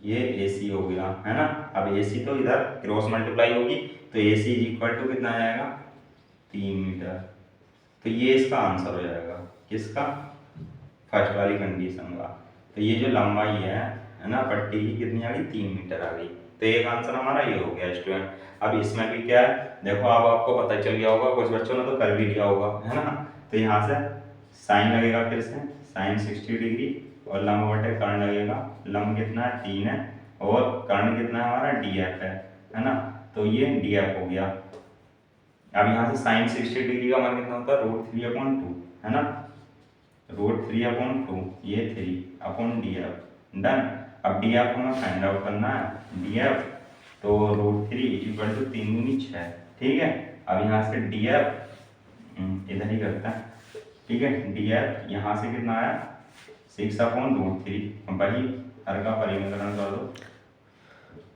ये AC हो गया, है ना। अब AC तो इधर क्रॉस मल्टीप्लाई होगी, तो AC इज इक्वल टू कितना आ जाएगा, 3 मीटर। तो ये इसका आंसर हो जाएगा, किसका, फर्स्ट वाली कंडीशन का। तो ये जो लंबाई है ना पट्टी की, कितनी आ गई, 3 मीटर आ गई। तो एक आंसर हमारा ये हो गया स्टूडेंट। अब इसमें भी क्या है, देखो अब आपको पता चल गया होगा, कुछ बच्चों ने तो कर भी लिया होगा, है ना। तो यहाँ से साइन लगेगा, फिर से साइन 60 डिग्री और लंब बटे कर्ण लगेगा। लंब कितना है, 3 है, और कर्ण कितना है हमारा, DF है ना। तो ये DF हो गया। अब यहाँ से साइन 60 डिग्री का मान कितना होता है, √3/2, है ना। √3/2, ये 3/DF, डन। अब DF हमें फाइंड आउट करना है, DF तो √3 = 3 दूनी 6, ठीक है। अब यहाँ से DF इधर ही करता है, ठीक है। DF यहाँ से कितना आया, 6/√3। वही हर का परिमेकरण कर दो,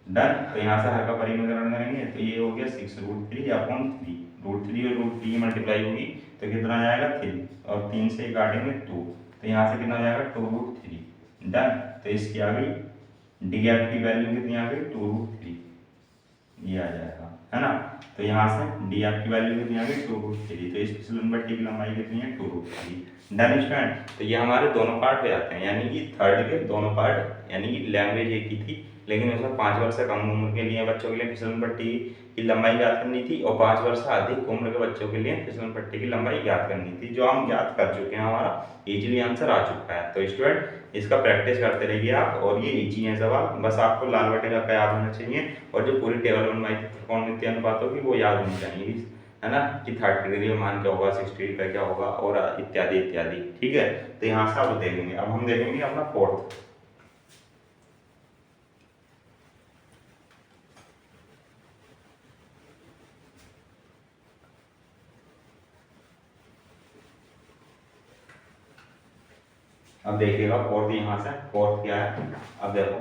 डन। तो यहाँ से हर का परिमेकरण करेंगे तो ये हो गया 6√3/3, √3 और √3 मल्टीप्लाई होगी तो कितना आ जाएगा, 3, और 3 से काटेंगे 2, तो यहाँ से कितना हो जाएगा, 2√3, डन। तो इसकी आ गई DF की वैल्यू कितनी आ गई, 2√3, ये आ जाएगा, है ना। तो यहाँ से DF की वैल्यू कितनी आ गई, 2√3। तो इस फिसलन पट्टी की लंबाई कितनी है, 2√3, डन स्टूडेंट। तो ये हमारे दोनों पार्ट हो जाते हैं, यानी कि थर्ड के दोनों पार्ट, यानी कि लैंग्वेज एक ही थी, लेकिन उसमें 5 वर्ष से कम उम्र के लिए बच्चों के लिए फिसलन पट्टी की लंबाई ज्ञात करनी थी, और 5 वर्ष से अधिक उम्र के बच्चों के लिए फिसलन पट्टी की लंबाई ज्ञात करनी थी, जो हम ज्ञात कर चुके हैं, हमारा इजीली आंसर आ चुका है। तो स्टूडेंट इसका प्रैक्टिस करते रहिए आप, और ये इजी है सवाल, बस आपको लाल बटे का याद होना चाहिए, और जो पूरी टेबल बनवाई थी त्रिकोणमितीय अनुपातों की, वो याद होनी चाहिए, है ना, कि 30 डिग्री का मान क्या होगा, 60 डिग्री का क्या होगा, और इत्यादि इत्यादि, ठीक है। तो यहाँ से आप देखेंगे। अब हम देखेंगे अपना फोर्थ। अब देखिएगा फोर्थ, यहाँ से फोर्थ क्या है, अब देखो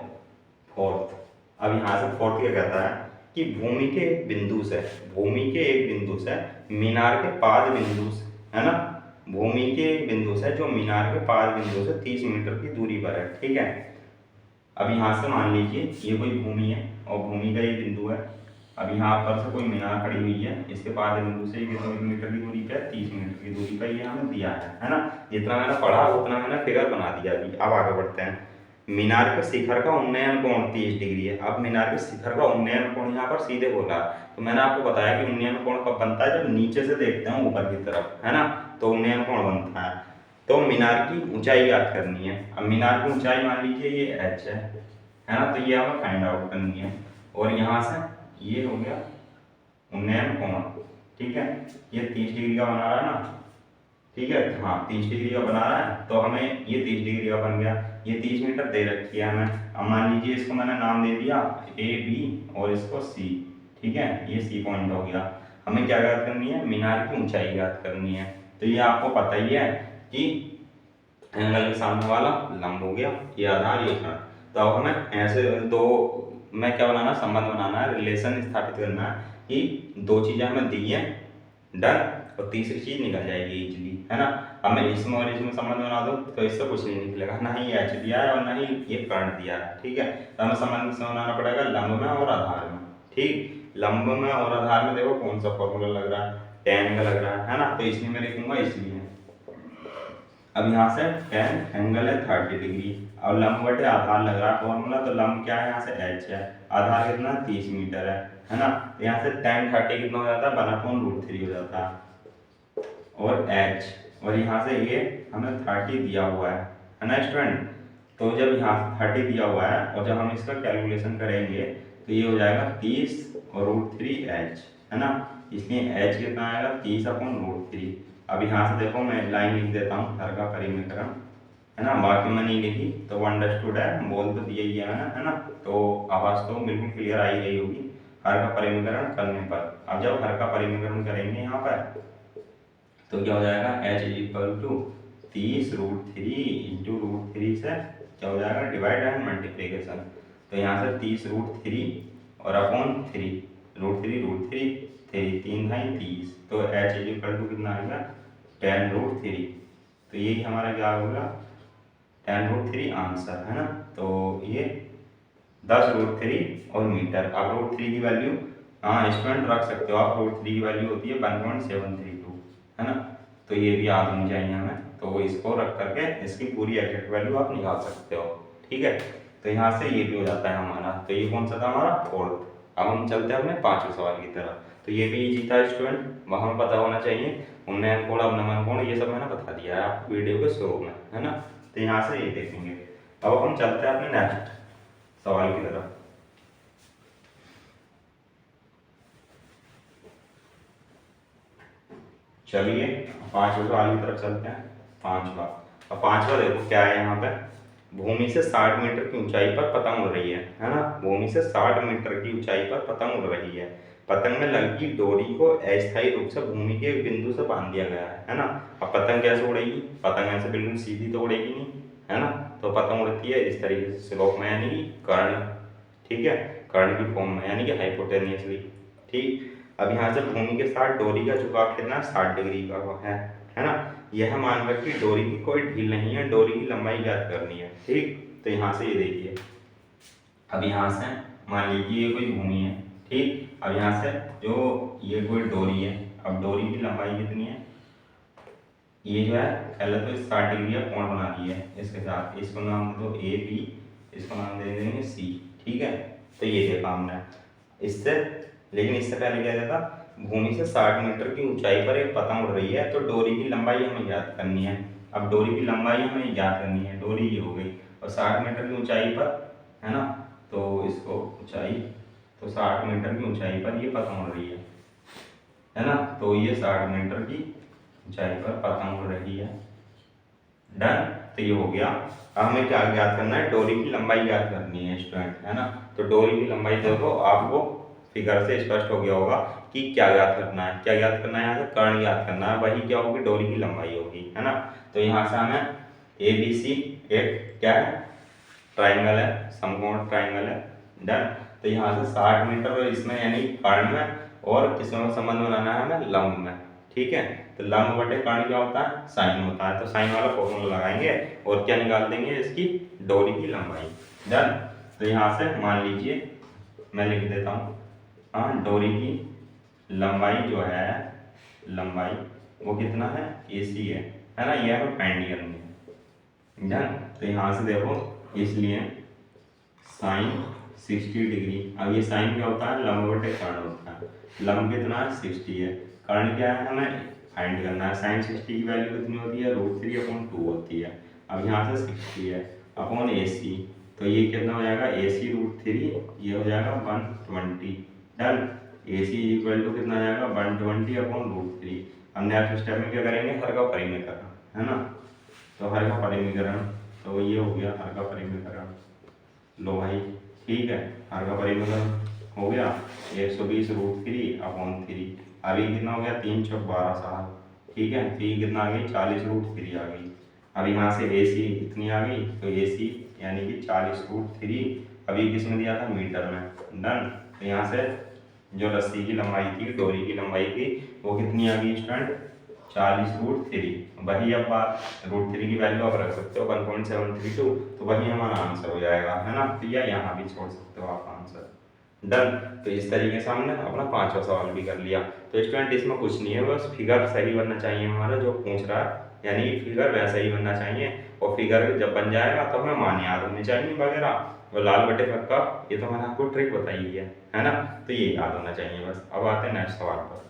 फोर्थ। अब यहाँ से फोर्थ क्या कहता है कि भूमि के एक बिंदु से, भूमि के एक बिंदु से मीनार के पाद बिंदु से, है ना, भूमि के एक बिंदु से जो मीनार के पाद बिंदु से 30 मीटर की दूरी पर है, ठीक है। अब यहाँ से मान लीजिए ये कोई भूमि है, और भूमि का ये बिंदु है। अब यहाँ पर से कोई मीनार खड़ी हुई है, इसके पाद बिंदु से कितने मीटर की दूरी पे है, 30 मीटर की दूरी पर ये हमें दिया है ना। जितना मैंने पढ़ा उतना मैंने फिगर बना दिया। अभी अब आगे बढ़ते हैं। मीनार के शिखर का उन्नयन कोण 30 डिग्री है। अब मीनार के शिखर का उन्नयन कोण यहाँ पर सीधे बोला, तो मैंने आपको बताया कि उन्नयन कोण कब बनता है, जब नीचे से देखते हैं ऊपर की तरफ, है ना, तो उन्नयन कोण बनता है। तो मीनार की ऊंचाई याद करनी है। अब मीनार की ऊंचाई मान लीजिए ये h है ना, तो ये हमें फाइंड आउट करनी है। और यहाँ से ये हो गया उन्नयन कोण, ठीक है। ये 30 डिग्री का बना रहा है ना, ठीक है, हाँ 30 डिग्री का बना रहा है, तो हमें ये 30 डिग्री का बन गया। ये 30 मीटर दे रखी है हमें। अब मान लीजिए इसको मैंने नाम दे दिया AB और इसको C, ठीक है, ये C पॉइंट हो गया। हमें क्या याद करनी है, मीनार की ऊंचाई याद करनी है। तो ये आपको पता ही है कि एंगल के सामने वाला लंब हो गया, ये आधार ये कर्ण। तो अब हमें ऐसे दो में क्या बनाना, संबंध बनाना है, रिलेशन स्थापित करना है कि दो चीजें हमें दी हैं, डन, और तीसरी चीज निकल जाएगी इजीली, है ना। अब मैं इसमें और इसमें संबंध बना दूं तो इससे कुछ नहीं निकलेगा, ना ही h दिया है और ना ही ये कर्ण दिया है, ठीक है। तो हमें संबंध किसमें बनाना पड़ेगा, लंब में और आधार में, ठीक। लंब में और आधार में देखो कौन सा फॉर्मूला लग रहा है, tan का लग रहा है ना, तो इसलिए मैं लिखूंगा इसलिए। अब यहाँ से tan एंगल है 30 डिग्री, अब लंब बटे आधार लग रहा है फॉर्मूला, तो लंब क्या है, यहाँ से h है, आधार कितना 30 मीटर है ना। तो यहाँ से tan 30 कितना हो जाता है, 1/√3 हो जाता है, और h, और यहाँ से ये हमें 30 दिया हुआ है ना स्टूडेंट। तो जब यहाँ 30 दिया हुआ है और जब हम इसका कैलकुलेशन करेंगे तो ये हो जाएगा 30 और √3h, है ना। इसलिए h कितना आएगा, 30/√3। अब यहाँ से देखो मैं लाइन लिख देता हूँ, हर का परिमेकरण, है ना, बाकी मैं नहीं लिखी तो वो अंडरस्टूड है, बोल तो दिया ही है मैंने, है ना। तो आवाज़ तो बिल्कुल क्लियर आ ही रही होगी हर का परिमेकरण करने पर। अब जब हर का परिमेकरण करेंगे यहाँ पर तो क्या हो जाएगा, h = 30√3 इंटू √3 से क्या हो जाएगा, डिवाइड एंड मल्टीप्लीकेशन। तो यहाँ से 30√3 और अपॉन 3, √3 3 3 30, तो h इक्वल टू कितना आ गया 10√3। तो यही हमारा क्या होगा 10√3 आंसर है ना। तो ये 10√3 और मीटर। अब √3 की वैल्यू हाँ स्टूडेंट रख सकते हो आप, √3 की वैल्यू होती है 1.732 है ना। तो ये भी याद होनी चाहिए हमें, तो इसको रख करके इसकी पूरी एग्जैक्ट वैल्यू आप निकाल सकते हो, ठीक है। तो यहाँ से ये भी हो जाता है हमारा। तो ये कौन सा था हमारा 4th। अब हम चलते हैं अपने 5वें सवाल की तरफ। तो ये भी इजी था स्टूडेंट, वहाँ पता होना चाहिए उन्नयन कोण अवनमन कोण ये सब मैंने बता दिया है आपको वीडियो के शुरू में, है ना। तो यहाँ से ये देखेंगे। अब हम चलते हैं अपने नेक्स्ट सवाल की तरफ। चलिए 5वें सवाल की तरफ चलते हैं। 5वां, अब 5वां देखो क्या है यहाँ पे, भूमि से 60 मीटर की ऊंचाई पर पतंग उड़ रही है ना। भूमि से 60 मीटर की ऊंचाई पर पतंग उड़ रही है। पतंग में लगी डोरी को अस्थायी रूप से भूमि के एक बिंदु से बांध दिया गया है ना। अब पतंग कैसे उड़ेगी, पतंग ऐसे बिल्कुल सीधी तो उड़ेगी नहीं, है ना। तो पतंग उड़ती है इस तरीके से स्लोप में, यानी कि कर्ण, ठीक है, कर्ण की फॉर्म में, यानी कि हाइपोटेनियसली, ठीक। अब यहाँ से भूमि के साथ डोरी का झुकाव कितना 60 डिग्री का है ना। यह मानकर कि डोरी की कोई ढील नहीं है, डोरी की लंबाई ज्ञात करनी है, ठीक। तो यहाँ से ये देखिए, अब यहाँ से मान लीजिए ये कोई भूमि है, ठीक। अब यहाँ से जो ये कोई डोरी है, अब डोरी की लंबाई कितनी है, ये जो है पहले तो 60 डिग्री का कोण बना रही है इसके साथ, इसको नाम दो ए बी, इसको नाम दे देंगे सी, ठीक है। तो ये देखा हमने इससे, लेकिन इससे पहले क्या था, भूमि से 60 मीटर की ऊंचाई पर एक पतंग उड़ रही है, तो डोरी की लंबाई हमें ज्ञात करनी है। अब डोरी की लंबाई हमें ज्ञात करनी है, डोरी ये हो गई और 60 मीटर की ऊंचाई पर, है ना। तो इसको ऊंचाई, तो 60 मीटर की ऊंचाई पर ये पतंग उड़ रही है ना। तो ये 60 मीटर की ऊंचाई पर पतंग उड़ रही है, डन। तो ये हो गया। अब हमें क्या ज्ञात करना है, डोरी की लंबाई ज्ञात करनी है स्टूडेंट, है ना। तो डोरी की लंबाई देखो आपको फिगर से स्पष्ट हो गया होगा कि क्या ज्ञात करना है, क्या ज्ञात करना है, यहाँ से कर्ण ज्ञात करना है, वही क्या होगी डोरी की लंबाई होगी, है ना। तो यहाँ से हमें ए बी सी एक क्या है ट्राइंगल है, समकोण ट्राइंगल है, डन। तो यहाँ से 60 मीटर इसमें यानी कर्ण में, और किसमें संबंध बनाना है हमें लंब में, ठीक है। तो लंब बटे कर्ण क्या होता है साइन होता है, तो साइन वाला फॉर्मूला लगाएंगे और क्या निकाल देंगे इसकी डोरी की लंबाई, डन। तो यहाँ से मान लीजिए मैं लिख देता हूँ, हाँ डोरी की लंबाई जो है, लंबाई वो कितना है AC है ना, ये हमें फाइंड करनी है, डन। तो यहाँ से देखो, इसलिए साइन 60 डिग्री, अब ये साइन क्या होता है लंब बटे कर्ण होता है, लंब कितना है 60 है, कर्ण क्या है हमें फाइंड करना है। साइन 60 की वैल्यू कितनी होती है √3/2 होती है। अब यहाँ से 60 है अपॉन AC, तो ये कितना हो जाएगा AC √3, ये हो जाएगा 120, डन। AC इक्वल टू कितना आ जाएगा 120/√3। अब नेक्स्ट स्टेप में क्या करेंगे, हर का परिमीकरण, है ना। तो हर का परिमीकरण, तो ये हो गया हर का परिमीकरण, लो भाई, ठीक है। हर का परिमीकरण हो गया 120√3/3। अभी कितना हो गया 3 चौक 12 साल, ठीक है। तो ये कितना आ गई 40√3 आ गई। अब यहाँ से AC कितनी आ गई, तो AC यानी कि 40√3, अभी किस में दिया था मीटर में, डन। तो यहाँ से जो रस्सी की लंबाई थी, डोरी की लंबाई थी, वो कितनी आ गई स्टूडेंट 40√3। वही अब बात √3 की वैल्यू आप रख सकते हो 1.732, तो वही हमारा आंसर हो जाएगा, है ना। तो या यहाँ भी छोड़ सकते हो आप आंसर, डन। तो इस तरीके से हमने अपना 5वां सवाल भी कर लिया। तो स्टूडेंट इसमें कुछ नहीं है, बस फिगर सही बनना चाहिए हमारा जो पूछ रहा है, यानी कि फिगर वैसा ही बनना चाहिए, और फिगर जब बन जाएगा तो हमें मान याद होने चाहिए वगैरह, और लाल बटे का ये तो मैंने आपको ट्रिक बताई है ना। तो ये याद होना चाहिए बस। अब आते हैं नेक्स्ट सवाल पर।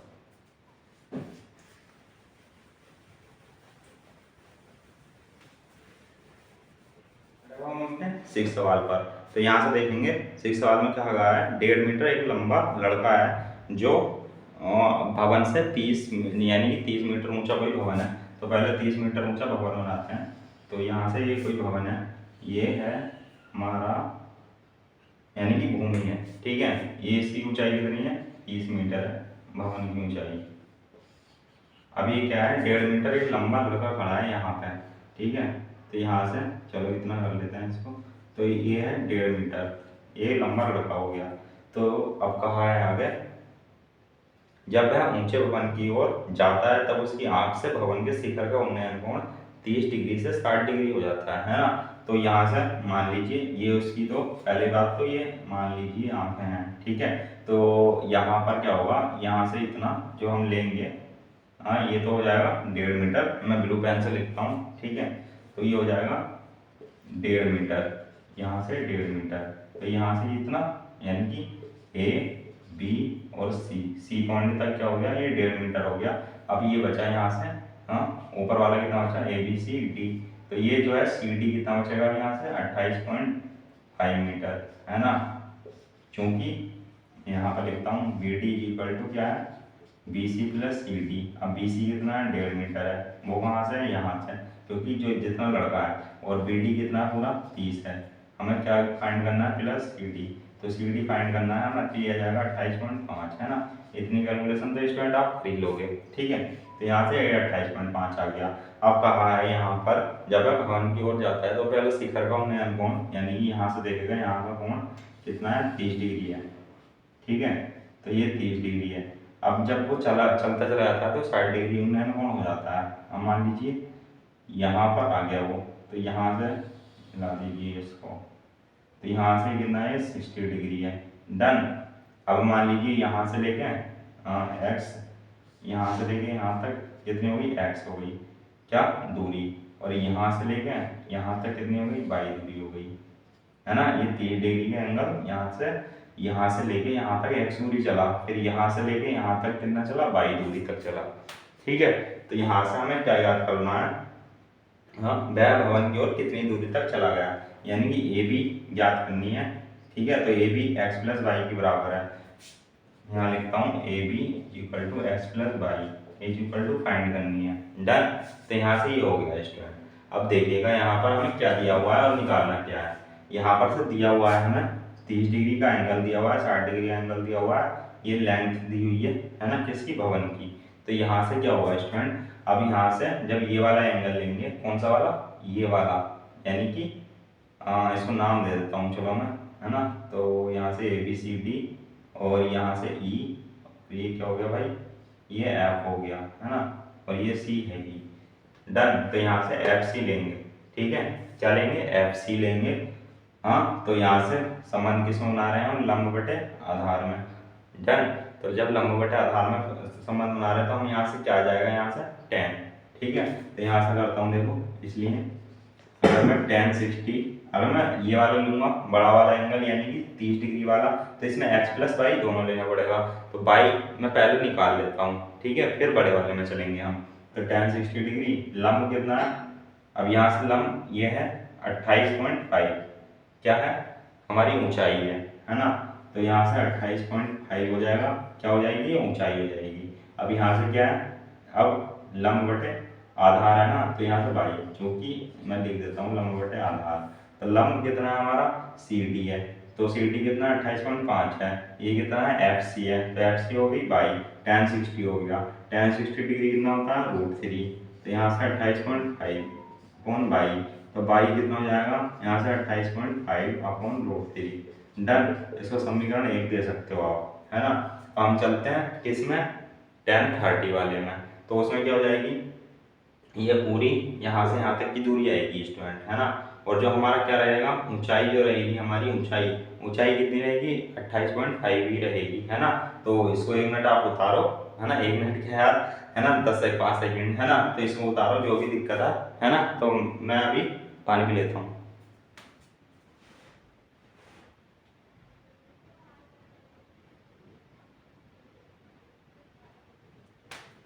हम अपने 6 सवाल पर, तो यहाँ से देखेंगे 6 सवाल में क्या कहा है, 1.5 मीटर एक लंबा लड़का है जो भवन से 30 यानी कि 30 मीटर ऊंचा कोई भवन है। तो पहले 30 मीटर ऊंचा भवन बनाते हैं। तो यहाँ से ये कोई भवन है, ये है हमारा यानी कि भूमि है, ठीक है। ये इसकी ऊंचाई कितनी है 30 मीटर है भवन की ऊंचाई। अब ये क्या है 1.5 मीटर एक लंबा लड़का खड़ा है यहाँ पे, ठीक है। तो यहाँ से चलो इतना कर लेते हैं इसको। तो ये है 1.5 मीटर, ये लंबा लड़का हो गया। तो अब कहा है आगे, जब वह ऊंचे भवन की ओर जाता है तब उसकी आंख से भवन के शिखर का उन्नयन कोण 30 डिग्री से 60 डिग्री हो जाता है ना। तो यहाँ से मान लीजिए ये उसकी, तो पहले बात तो ये मान लीजिए आंखें हैं, ठीक है। तो यहाँ पर क्या होगा, यहाँ से इतना जो हम लेंगे, हाँ ये तो हो जाएगा 1.5 मीटर, मैं ब्लू पेन से लिखता हूँ, ठीक है। तो ये हो जाएगा 1.5 मीटर, यहाँ से 1.5 मीटर। तो यहाँ से इतना, यानी कि ए बी और सी पॉइंट तक क्या हो गया, ये 1.5 मीटर हो गया। अब ये बचा यहाँ से, हाँ ऊपर वाला कितना बचा, ए बी सी डी। तो ये जो है सी डी कितना बचेगा यहाँ से 28.5 मीटर, है ना। क्योंकि यहाँ पर लिखता हूँ बी डी इक्वल टू क्या है, B C plus C D. अब बी सी कितना है, 1.5 मीटर है, वो कहाँ से है, यहाँ से, क्योंकि जो जितना लड़का है, और बी डी कितना है, पूरा 30 है। हमें क्या फाइंड करना है, प्लस सी डी। तो सी डी फाइंड करना है हमें, तो ये आ जाएगा 28.5, है ना। इतनी कैलकुलेशन तो स्टूडेंट आप कर लोगे, ठीक है। तो यहाँ से 28.5 आ गया। अब कहा है यहाँ पर, जब वह भवन की ओर जाता है तो पहले शिखर का उन्नयन कोण, यानी कि यहाँ से देखेगा यहाँ का कोण कितना है, 30 डिग्री है, ठीक है। तो ये 30 डिग्री है। अब जब वो चलता चला जाता है तो 60 डिग्री उन्नयन कोण हो जाता है। अब मान लीजिए यहाँ पर आ गया वो, तो यहाँ से ला दीजिए इसको, तो यहाँ से कितना है, 60 डिग्री है, डन। अब मान लीजिए यहाँ से लेके एक्स, यहाँ से लेके यहाँ तक कितनी हो गई, एक्स हो गई क्या दूरी, और यहाँ से लेके यहाँ तक कितनी हो गई, वाई दूरी हो गई, है ना। ये 30 डिग्री के एंगल यहाँ से लेके यहाँ तक एक्स दूरी चला, फिर यहाँ से लेके यहाँ तक कितना चला, वाई दूरी तक चला, ठीक है। तो यहाँ से हमें क्या याद करना है, हाँ वह भवन की ओर कितनी दूरी तक चला गया, यानी कि ए बी ज्ञात करनी है, ठीक है। तो A B X plus Y के बराबर है, यहाँ लिखता हूँ A B equal to X plus Y is equal to find करनी है, डन। तो यहाँ से ये हो गया स्टूडेंट। अब देखिएगा यहाँ पर हमें क्या दिया हुआ है और निकालना क्या है। यहाँ पर से दिया हुआ है हमें 30 डिग्री का एंगल दिया हुआ है, 60 डिग्री का एंगल दिया हुआ है, ये लेंथ दी हुई है ना, किसकी, भवन की। तो यहाँ से क्या होगा स्टूडेंट, अब यहाँ से जब ये वाला एंगल लेंगे, कौन सा वाला, ये वाला, यानी कि इसको नाम दे देता हूँ चलो मैं, है ना। तो यहाँ से ए बी सी डी और यहाँ से ई, तो ये क्या हो गया भाई, ये एफ हो गया, है ना, और ये सी है ई, डन। तो यहाँ से एफ सी लेंगे, ठीक है, क्या लेंगे, एफ सी लेंगे। हाँ तो यहाँ से संबंध किसमें बना रहे हैं हम, लंब बटे आधार में, डन। तो जब लंब बटे आधार में संबंध बना रहे हैं तो हम यहाँ से क्या आ जाएगा, यहाँ से tan, ठीक है। तो यहाँ से करता हूँ देखो, इसलिए अगर मैं tan 60, अगर मैं ये वाला लूंगा बड़ा वाला एंगल यानी कि 30 डिग्री वाला, तो इसमें x प्लस वाई दोनों लेना पड़ेगा। तो वाई मैं पहले निकाल लेता हूँ, ठीक है, फिर बड़े वाले में चलेंगे हम। तो tan 60 डिग्री, लंब कितना है, अब यहाँ से लंब ये है 28.5, क्या है, हमारी ऊंचाई है ना। तो यहाँ से 28.5 हो जाएगा, क्या हो जाएगी, ऊंचाई हो जाएगी। अब यहाँ से क्या है, अब लंब बटे आधार है ना, तो यहाँ से वाई, क्योंकि मैं लिख देता हूँ लंब बटे आधार। तो लंब कितना है हमारा, सी डी है, तो सी डी कितना 28.5 है, ये कितना है, एफ सी है, तो एफ सी हो गई बाई, tan 60 हो गया, tan 60 डिग्री कितना होता है, √3। तो यहाँ से 28.5 अपॉन बाई, तो बाई कितना हो जाएगा, यहाँ से 28.5 अपॉन √3, डन। इसको समीकरण 1 दे सकते हो आप, है ना। अब हम चलते हैं किसमें, tan 30 वाले में। तो उसमें क्या हो जाएगी, ये पूरी यहाँ से यहाँ तक की दूरी आएगी स्टूडेंट, है ना। और जो हमारा क्या रहेगा, ऊंचाई जो रहेगी हमारी, ऊंचाई कितनी रहेगी, 28.5 ही रहेगी, है ना। तो इसको 1 मिनट आप उतारो, है ना, 1 मिनट क्या यार, है ना, 10 से 5 सेकंड, है ना। तो इसको उतारो जो भी दिक्कत है ना। तो मैं अभी पानी पी लेता हूँ।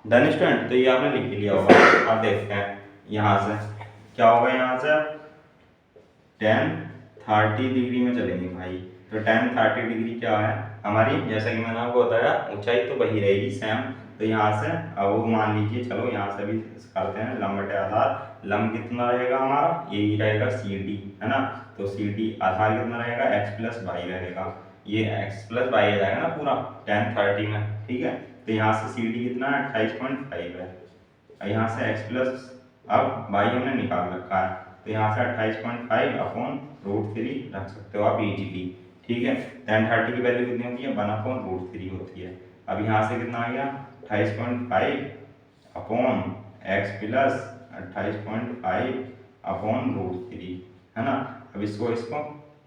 डन स्टूडेंट, तो ये आपने लिख लिया होगा। अब देखते हैं यहाँ से क्या होगा, यहाँ से tan 30 डिग्री में चलेंगे भाई। तो tan 30 डिग्री क्या है हमारी, जैसा कि मैंने आपको बताया, ऊंचाई तो वही रहेगी सेम। तो यहाँ से अब वो मान लीजिए, चलो यहाँ से भी करते हैं लंब बटे आधार। लंब कितना रहेगा हमारा, यही रहेगा सी डी, है ना। तो सी डी आधार कितना रहेगा, एक्स प्लस वाई रहेगा, ये एक्स प्लस वाई आ जाएगा ना पूरा tan 30 में, ठीक है। तो यहाँ से सी डी कितना है, 28.5 है, यहाँ से एक्स प्लस अब y हमने निकाल रखा है, तो यहाँ से 28.5 अपॉन √3 रख सकते हो आप इजीली। ठीक है, tan 30 की वैल्यू कितनी होती है, 1/√3 होती है। अब यहाँ से कितना आ गया, 28.5 अपॉन x प्लस 28.5 अपॉन √3, है ना। अब इसको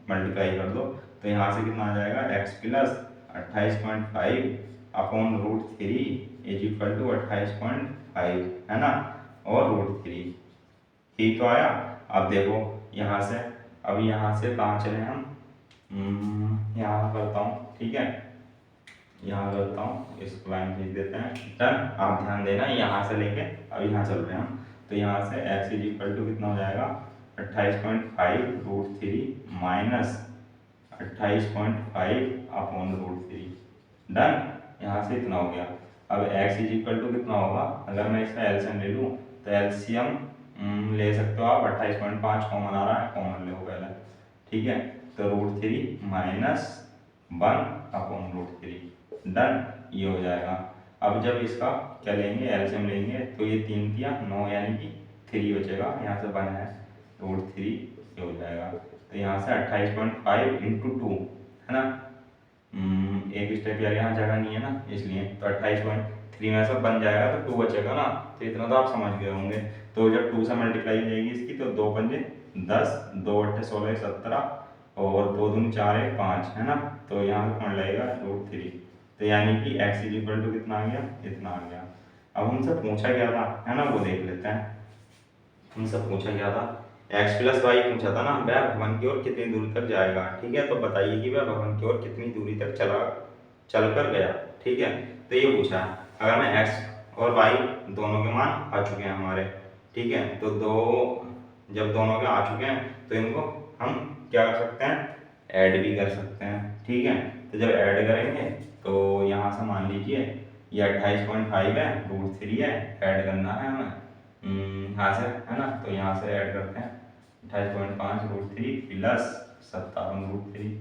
मल्टीप्लाई कर दो, तो यहाँ से कितना आ जाएगा, x plus 28.5 upon √3 is equal to 28.5, है ना, और √3, ठीक तो आया। अब देखो यहाँ से, अब यहाँ से कहाँ चले हम, यहाँ करता हूँ, ठीक है, यहाँ करता हूँ, इसको लाइन खींच देते हैं। डन, आप ध्यान देना, यहाँ से लेके अब यहाँ चल रहे हैं हम, तो यहाँ से x इज इक्वल टू कितना हो जाएगा, 28.5 √3 माइनस 28.5 अपॉन √3। डन, यहाँ से इतना हो गया। अब x इज इक्वल टू कितना होगा, अगर मैं इसका एलसीएम ले लूँ, तो एलसीएम ले सकते हो आप, 28.5 कॉमन आ रहा है, कॉमन ले पहले, ठीक है, तो √3 माइनस 1 अपॉन √3। डन, ये हो जाएगा। अब जब इसका क्या लेंगे, एलसीएम लेंगे, तो ये 3 तिया 9 यानी कि 3 बचेगा, यहाँ से 1 है, √3 ये हो जाएगा। तो यहाँ से 28.5 इंटू 2, है ना, एक स्टेप यार यहाँ जगह नहीं है ना, इसलिए तो 28.3 में सब बन जाएगा, तो 2 बचेगा ना, तो इतना तो आप समझ गए होंगे। तो जब 2 से मल्टीप्लाई हो जाएगी इसकी, तो 2 पंजे 10, 2 अट्ठे 16 17, और 2 दूनी 4 है 5, है ना, तो यहाँ पे कौन लगेगा, √3। तो यानी कि x इज इक्वल टू कितना आ गया, इतना आ गया। अब हमसे पूछा क्या था, है ना, वो देख लेते हैं। हमसे पूछा क्या था, x प्लस वाई पूछा था ना, वह भवन की ओर कितनी दूरी तक जाएगा। ठीक है, तो बताइए कि वह भवन की ओर कितनी दूरी तक चल कर गया। ठीक है, तो ये पूछा है। अगर मैं x और y दोनों के मान आ चुके हैं हमारे, ठीक है, तो जब दोनों के आ चुके हैं, तो इनको हम क्या कर सकते हैं, ऐड भी कर सकते हैं। ठीक है, तो जब ऐड करेंगे, तो यहाँ से मान लीजिए ये 28.5 है, √3 है, ऐड करना है हमें यहाँ से, है ना, तो यहाँ से ऐड करते हैं 28.5 √3 प्लस 57 √3,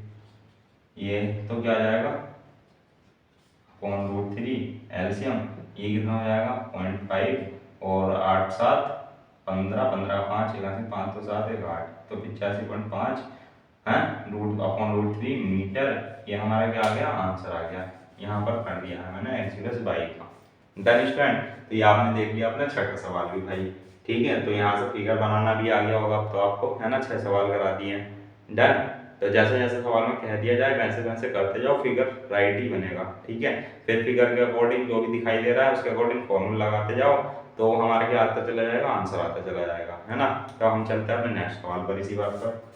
ये तो क्या आ जाएगा, √3 एलसीएम, ये कितना हो जाएगा 0.5, और 8 7 15, 15 5 81, 5 तो 7 1 8, तो 85.5 है √3 मीटर। ये हमारा क्या आ गया, आंसर आ गया, यहाँ पर कर दिया है मैंने x प्लस वाई का। डन स्टूडेंट, तो ये आपने देख लिया अपना छठा सवाल भी भाई। ठीक है, तो यहाँ से फिगर बनाना भी आ गया होगा अब तो आपको, है ना, 6 सवाल करा दिए। डन, तो जैसे जैसे सवाल में कह दिया जाए वैसे वैसे करते जाओ, फिगर राइट ही बनेगा। ठीक है, फिर फिगर के अकॉर्डिंग जो भी दिखाई दे रहा है उसके अकॉर्डिंग फॉर्मूला लगाते जाओ, तो हमारे क्या आता चला जाएगा, आंसर आता चला जाएगा, है ना। तो हम चलते हैं अपने नेक्स्ट सवाल पर इसी बात पर।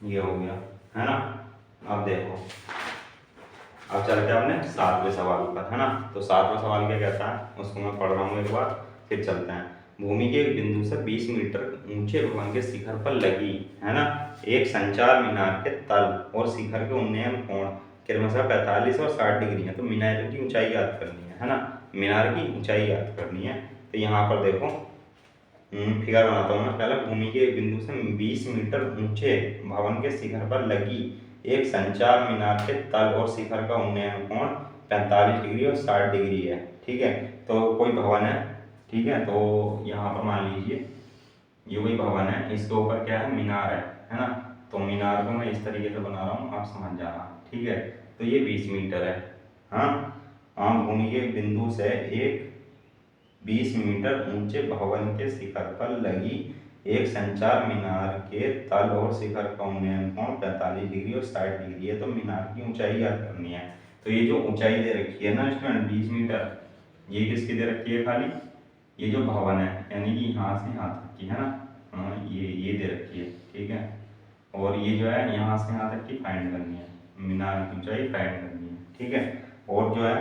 ये हो गया, है ना। अब देखो, अब चलते हैं अपने 7वें सवाल पर, है ना। तो 7वां सवाल क्या कहता है, उसको मैं पढ़ रहा हूँ एक बार, फिर चलते हैं। भूमि के एक बिंदु से 20 मीटर ऊंचे भवन के शिखर पर लगी, है ना, एक संचार मीनार के तल और शिखर के उन्नयन कोण क्रमशः 45 और 60 डिग्री है। तो मीनार की ऊंचाई याद करनी है ना, मीनार की ऊंचाई याद करनी है। तो यहाँ पर देखो फिगर बनाता हूँ मैं पहले। भूमि के बिंदु से 20 मीटर ऊंचे भवन के शिखर पर लगी एक संचार मीनार के तल और शिखर का उन्नयन कोण 45 डिग्री और 60 डिग्री है। ठीक है, तो कोई भवन है, ठीक है, तो यहाँ पर मान लीजिए ये कोई भवन है, इसके ऊपर क्या है, मीनार है ना। तो मीनार को मैं इस तरीके से बना रहा हूँ, आप समझ जाना। ठीक है, तो ये 20 मीटर है। हाँ, भूमि के बिंदु से एक 20 मीटर ऊंचे भवन के शिखर पर लगी एक संचार मीनार के तल और शिखर का उन्नयन कोण 45 डिग्री और 60 डिग्री है। तो मीनार की ऊंचाई याद करनी है। तो ये जो ऊंचाई दे रखी है ना स्टूडेंट 20 मीटर, ये किसकी दे रखी है, खाली ये जो भवन है, यानी कि यहाँ से यहाँ तक की, है ना, ये दे रखी है। ठीक है, और ये जो है यहाँ से यहाँ तक की फाइंड करनी है, मीनार की ऊंचाई फाइंड करनी है। ठीक है, और जो है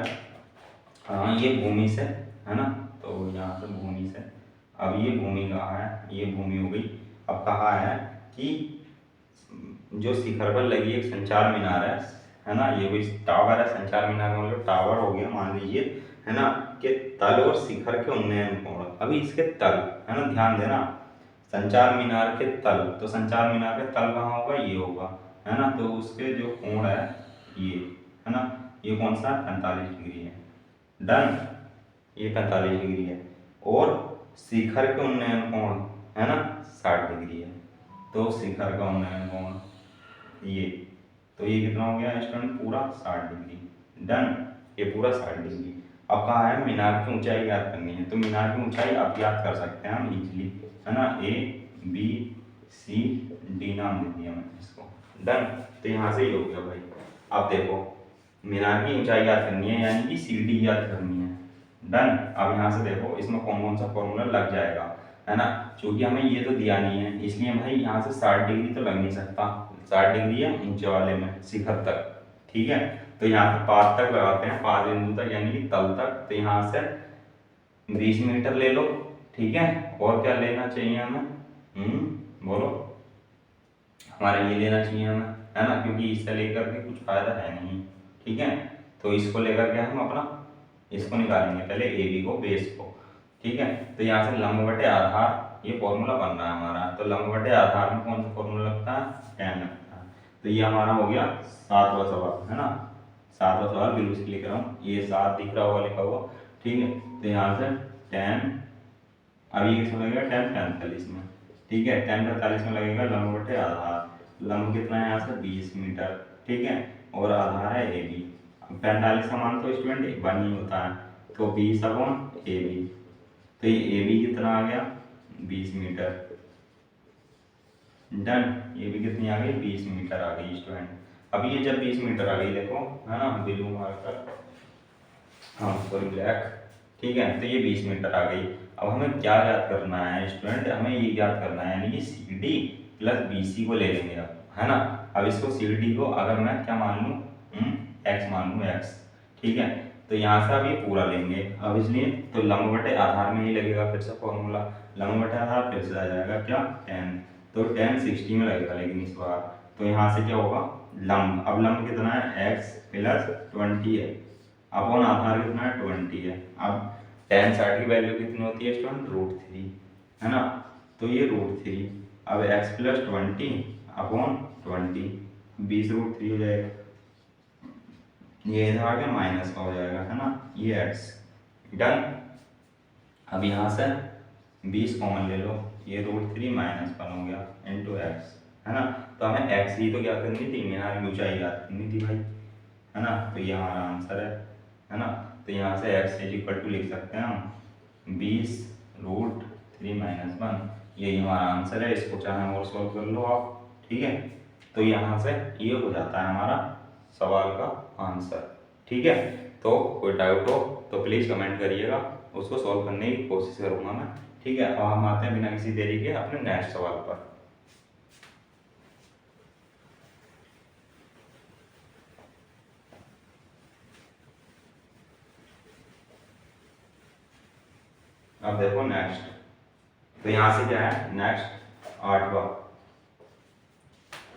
ये भूमि से, है ना, तो यहाँ से भूमि से, अब ये भूमि कहाँ है, ये भूमि हो गई। अब कहा है कि जो शिखर पर लगी एक संचार मीनार है ना, ये भी टावर है, संचार मीनार का मतलब टावर हो गया मान लीजिए, है ना, के तल और शिखर के उन्नयन कोण। अभी इसके तल, है ना, ध्यान देना, संचार मीनार के तल, तो संचार मीनार के तल कहाँ होगा, ये होगा, है ना। तो उसके जो कोण है ये, है ना, ये कौन सा 45 डिग्री है। डन, ये 45 डिग्री है। और शिखर के उन्नयन कोण है ना 60 डिग्री है। तो शिखर का उन्नयन कोण ये, तो ये कितना हो गया स्टूडेंट, पूरा 60 डिग्री। डन, ये पूरा 60 डिग्री। अब कहा है मीनार की ऊंचाई ज्ञात करनी है, तो मीनार की ऊंचाई आप ज्ञात कर सकते हैं हम इजीली, है ना। ए बी सी डी नाम दे दिया मैंने इसको। डन, तो यहाँ से ये हो गया भाई। अब देखो मीनार की ऊंचाई ज्ञात करनी है, यानी कि सी डी ज्ञात करनी है। डन, अब यहाँ से देखो इसमें कौन कौन सा फॉर्मूला लग जाएगा, है ना। चूंकि हमें ये तो दिया नहीं है, इसलिए भाई यहाँ से 60 डिग्री तो लग नहीं सकता, 60 डिग्री है ऊंचे वाले में शिखर तक, ठीक है। तो यहाँ से पाद तक लगाते हैं, पाद बिंदु तक यानी कि तल तक। तो यहाँ से 20 मीटर ले लो, ठीक है। और क्या लेना चाहिए हमें, बोलो, हमारा ये लेना चाहिए हमें, है ना, क्योंकि इससे लेकर के कुछ फायदा है नहीं, ठीक है। तो इसको लेकर के हम अपना इसको निकालेंगे पहले ए बी को, बेस को, ठीक है। तो यहाँ से लंब बटे आधार, ये फॉर्मूला बन रहा है हमारा। तो लंब बटे आधार में कौन सा फॉर्मूला लगता है, tan लगता है। तो ये हमारा हो गया 7वां सवाल, है ना। 7वां सवाल बिल्कुल से लिख रहा हूँ, ये 7 दिख रहा होगा लिखा हुआ, ठीक है। तो यहाँ से tan, अब ये किसमें लगेगा, tan 45 में, ठीक है। tan 45 में लगेगा लंब बटे आधार। लंब कितना है यहाँ से 20 मीटर, ठीक है। और आधार है ए बी। 45 का मान तो स्टूडेंट 1 ही होता है, तो 20/AB। तो ये ए बी कितना आ गया 20 मीटर। डन, ये भी कितनी आ गई 20 मीटर आ गई स्टूडेंट। अब ये जब 20 मीटर आ गई देखो, है ना, ब्लू मार्कर, हाँ सॉरी ब्लैक, ठीक है। तो ये 20 मीटर आ गई। अब हमें क्या ज्ञात करना है स्टूडेंट, हमें ये ज्ञात करना है, यानी कि C D plus B C को ले लेंगे अब, है ना। अब इसको सी डी को अगर मैं क्या मान लूँ, एक्स मान लूँ, एक्स, ठीक है। तो यहाँ से अब ये पूरा लेंगे, अब इसलिए तो लंब बटे आधार में ही लगेगा फिर से फॉर्मूला, लंब बटे आधार फिर से आ जाएगा क्या 10, तो 10 60 में लगेगा लेकिन इस बार। तो यहाँ से क्या होगा लंब, अब लंब कितना है x प्लस 20 है, अपॉन आधार कितना है 20 है। अब tan 60 की वैल्यू कितनी होती है स्टूडेंट, √3, है ना। तो ये √3, अब x प्लस 20 अपॉन 20, 20√3 हो जाएगा, ये इधर आ गया माइनस का हो जाएगा, है ना, ये x। डन, अब यहाँ से 20 कॉमन ले लो, ये √3 माइनस 1 हो गया इंटू एक्स, है ना। तो हमें x ही तो क्या करनी थी, मीनार की ऊंचाई याद करनी थी भाई, है ना। तो ये हमारा आंसर है ना। तो यहाँ से x इज इक्वल टू लिख सकते हैं हम 20√3 माइनस 1, यही हमारा आंसर है। इसको चाहे और सॉल्व कर लो आप, ठीक है। तो यहाँ से ये हो जाता है हमारा सवाल का आंसर, ठीक है। तो कोई डाउट हो तो प्लीज़ कमेंट करिएगा, उसको सॉल्व करने की कोशिश करूँगा मैं, ठीक है। अब हम आते हैं बिना किसी देरी के अपने नेक्स्ट सवाल पर। अब देखो नेक्स्ट, तो यहाँ से क्या है नेक्स्ट 8वां।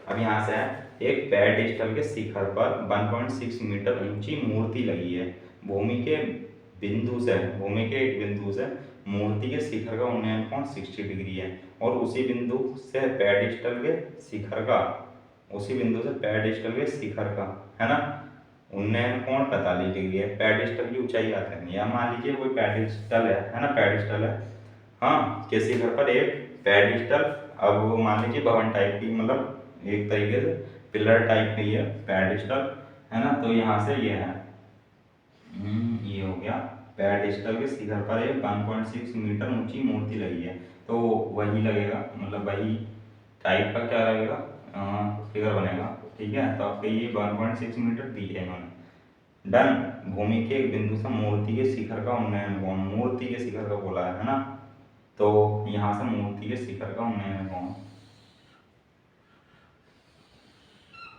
अब यहाँ से है एक पेडिस्टल के शिखर पर 1.6 मीटर ऊंची मूर्ति लगी है। भूमि के एक बिंदु से मूर्ति के शिखर का उन्नयन कोण 60 डिग्री है, और उसी बिंदु से पेडिस्टल के शिखर का, है ना, उन्नयन कोण 45 डिग्री है। पेडिस्टल की ऊंचाई आता है, या मान लीजिए कोई पेडिस्टल है ना, पेडिस्टल है, हाँ, के शिखर पर एक पेडिस्टल, अब वो मान लीजिए भवन टाइप की, मतलब एक तरीके से पिलर टाइप की है पेडिस्टल, है ना। तो यहाँ से ये है, ये हो गया पेडिस्टल के शिखर पर एक 1.6 मीटर ऊंची मूर्ति लगी है। तो वही लगेगा, मतलब वही टाइप का क्या लगेगा फिगर बनेगा, ठीक है। तो आपके ये 1.6 मीटर दी है इन्होंने। डन, भूमि के एक बिंदु से मूर्ति के शिखर का उन्नयन कोण, मूर्ति के शिखर का बोला है ना। तो यहाँ से मूर्ति के शिखर का उन्नयन कोण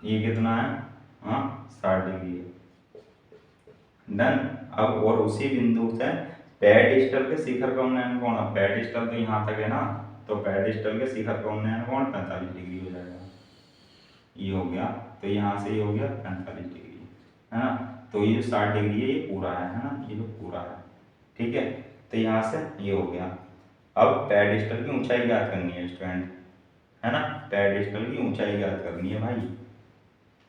ये कितना है, 60 डिग्री है। डन, अब और उसी बिंदु से पेडिस्टल के शिखर का उन्नयन कोण, अब पेडिस्टल तो यहाँ तक है ना, तो पेडिस्टल के शिखर का उन्नयन कोण 45 डिग्री हो जाएगा, ये हो गया। तो यहाँ से ये हो गया 45 डिग्री, है ना। तो ये जो 60 डिग्री है ये पूरा है ना, ये जो पूरा है, ठीक है। तो यहाँ से ये हो गया। अब पेडिस्टल की ऊंचाई ज्ञात करनी है स्टूडेंट, है ना, पेडिस्टल की ऊंचाई ज्ञात करनी है भाई।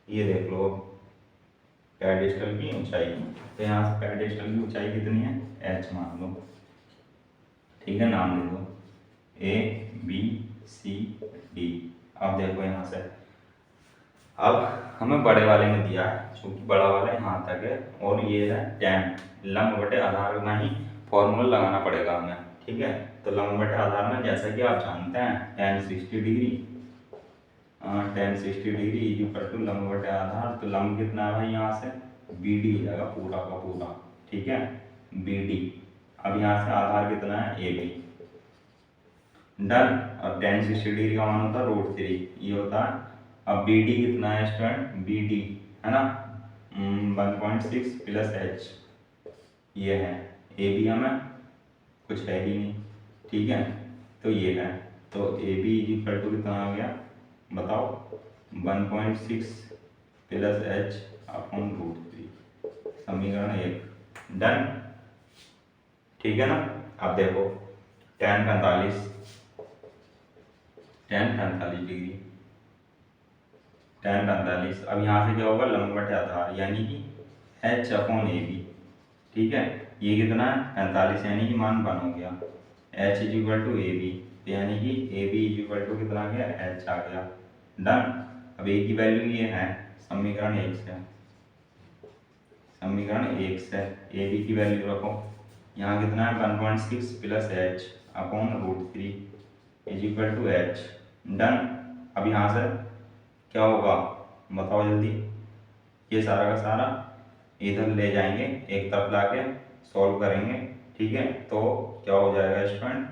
ये देख लो पेडिस्टल की ऊंचाई, तो यहाँ से पेडिस्टल की ऊंचाई कितनी है, एच मान लो, ठीक है, नाम ले दो ए बी सी डी। अब देखो यहाँ से, अब हमें बड़े वाले में दिया है, क्योंकि बड़ा वाला यहाँ तक है और ये है tan, लंब बटे आधार में ही फॉर्मूला लगाना पड़ेगा हमें, ठीक है। तो लंब बटे आधार में जैसा कि आप जानते हैं tan 60 degree, tan 60 degree is equal to लंब बटे आधार, तो लंब कितना है भाई यहाँ से बी डी हो जाएगा पूरा का पूरा, ठीक है, बी डी। अब यहाँ से आधार कितना है ए बी, डन। अब tan 60 डिग्री का मान होता है √3, ये होता है। अब बी डी कितना है स्टूडेंट, बी डी है ना 1.6 प्लस एच, ये है। ए बी हमें कुछ है ही नहीं, ठीक है, तो ये है। तो A B is equal to कितना आ गया बताओ, 1.6 प्लस एच अपॉन √3, समीकरण 1, डन, ठीक है ना। अब देखो tan 45 डिग्री, tan 45, अब यहाँ से क्या होगा लंब बटे आधार यानी कि एच अपॉन ए बी, ठीक है, ये कितना है 45 यानी कि मान 1 हो गया, H is equal to A B यानी कि A B is equal to कितना आ गया एच आ गया, डन। अब ए की वैल्यू ये है समीकरण 1 से, समीकरण 1 से ए बी की वैल्यू रखो, यहाँ कितना है 1.6 plus H upon √3 is equal to H, done. अब यहाँ से क्या होगा बताओ जल्दी, ये सारा का सारा इधर ले जाएंगे, एक तरफ लाके सॉल्व करेंगे, ठीक है, तो क्या हो जाएगा स्टूडेंट,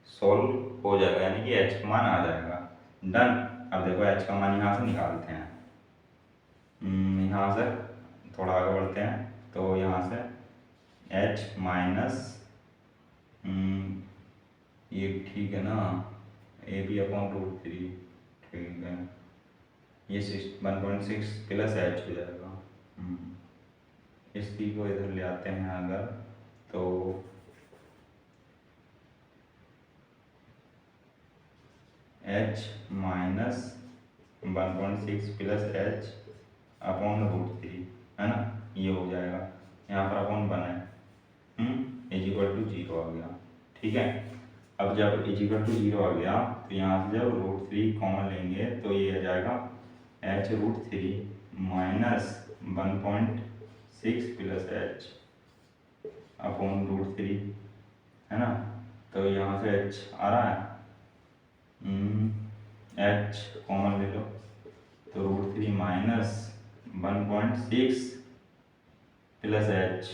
सॉल्व हो जाएगा यानी कि एच का मान आ जाएगा, डन। अब देखो एच का मान यहाँ से निकालते हैं, यहाँ से थोड़ा आगे बढ़ते हैं, तो यहाँ से एच माइनस ये ठीक है ना, ए बी अपॉन √3, ठीक है, ये 1.6 प्लस एच हो जाएगा, इसकी को इधर ले आते हैं अगर, तो H minus 1.6 plus H upon √3 है ना, ये हो जाएगा, यहाँ पर अपॉन 1 है, इज इक्वल टू 0 आ गया, ठीक है। अब जब इज इक्वल टू 0 आ गया तो यहाँ से जब √3 कॉमन लेंगे तो ये आ जाएगा H √3 minus 1.6 plus H upon √3 है ना, तो यहाँ से एच आ रहा है, एच कॉमन ले लो, तो √3 माइनस 1.6 प्लस एच,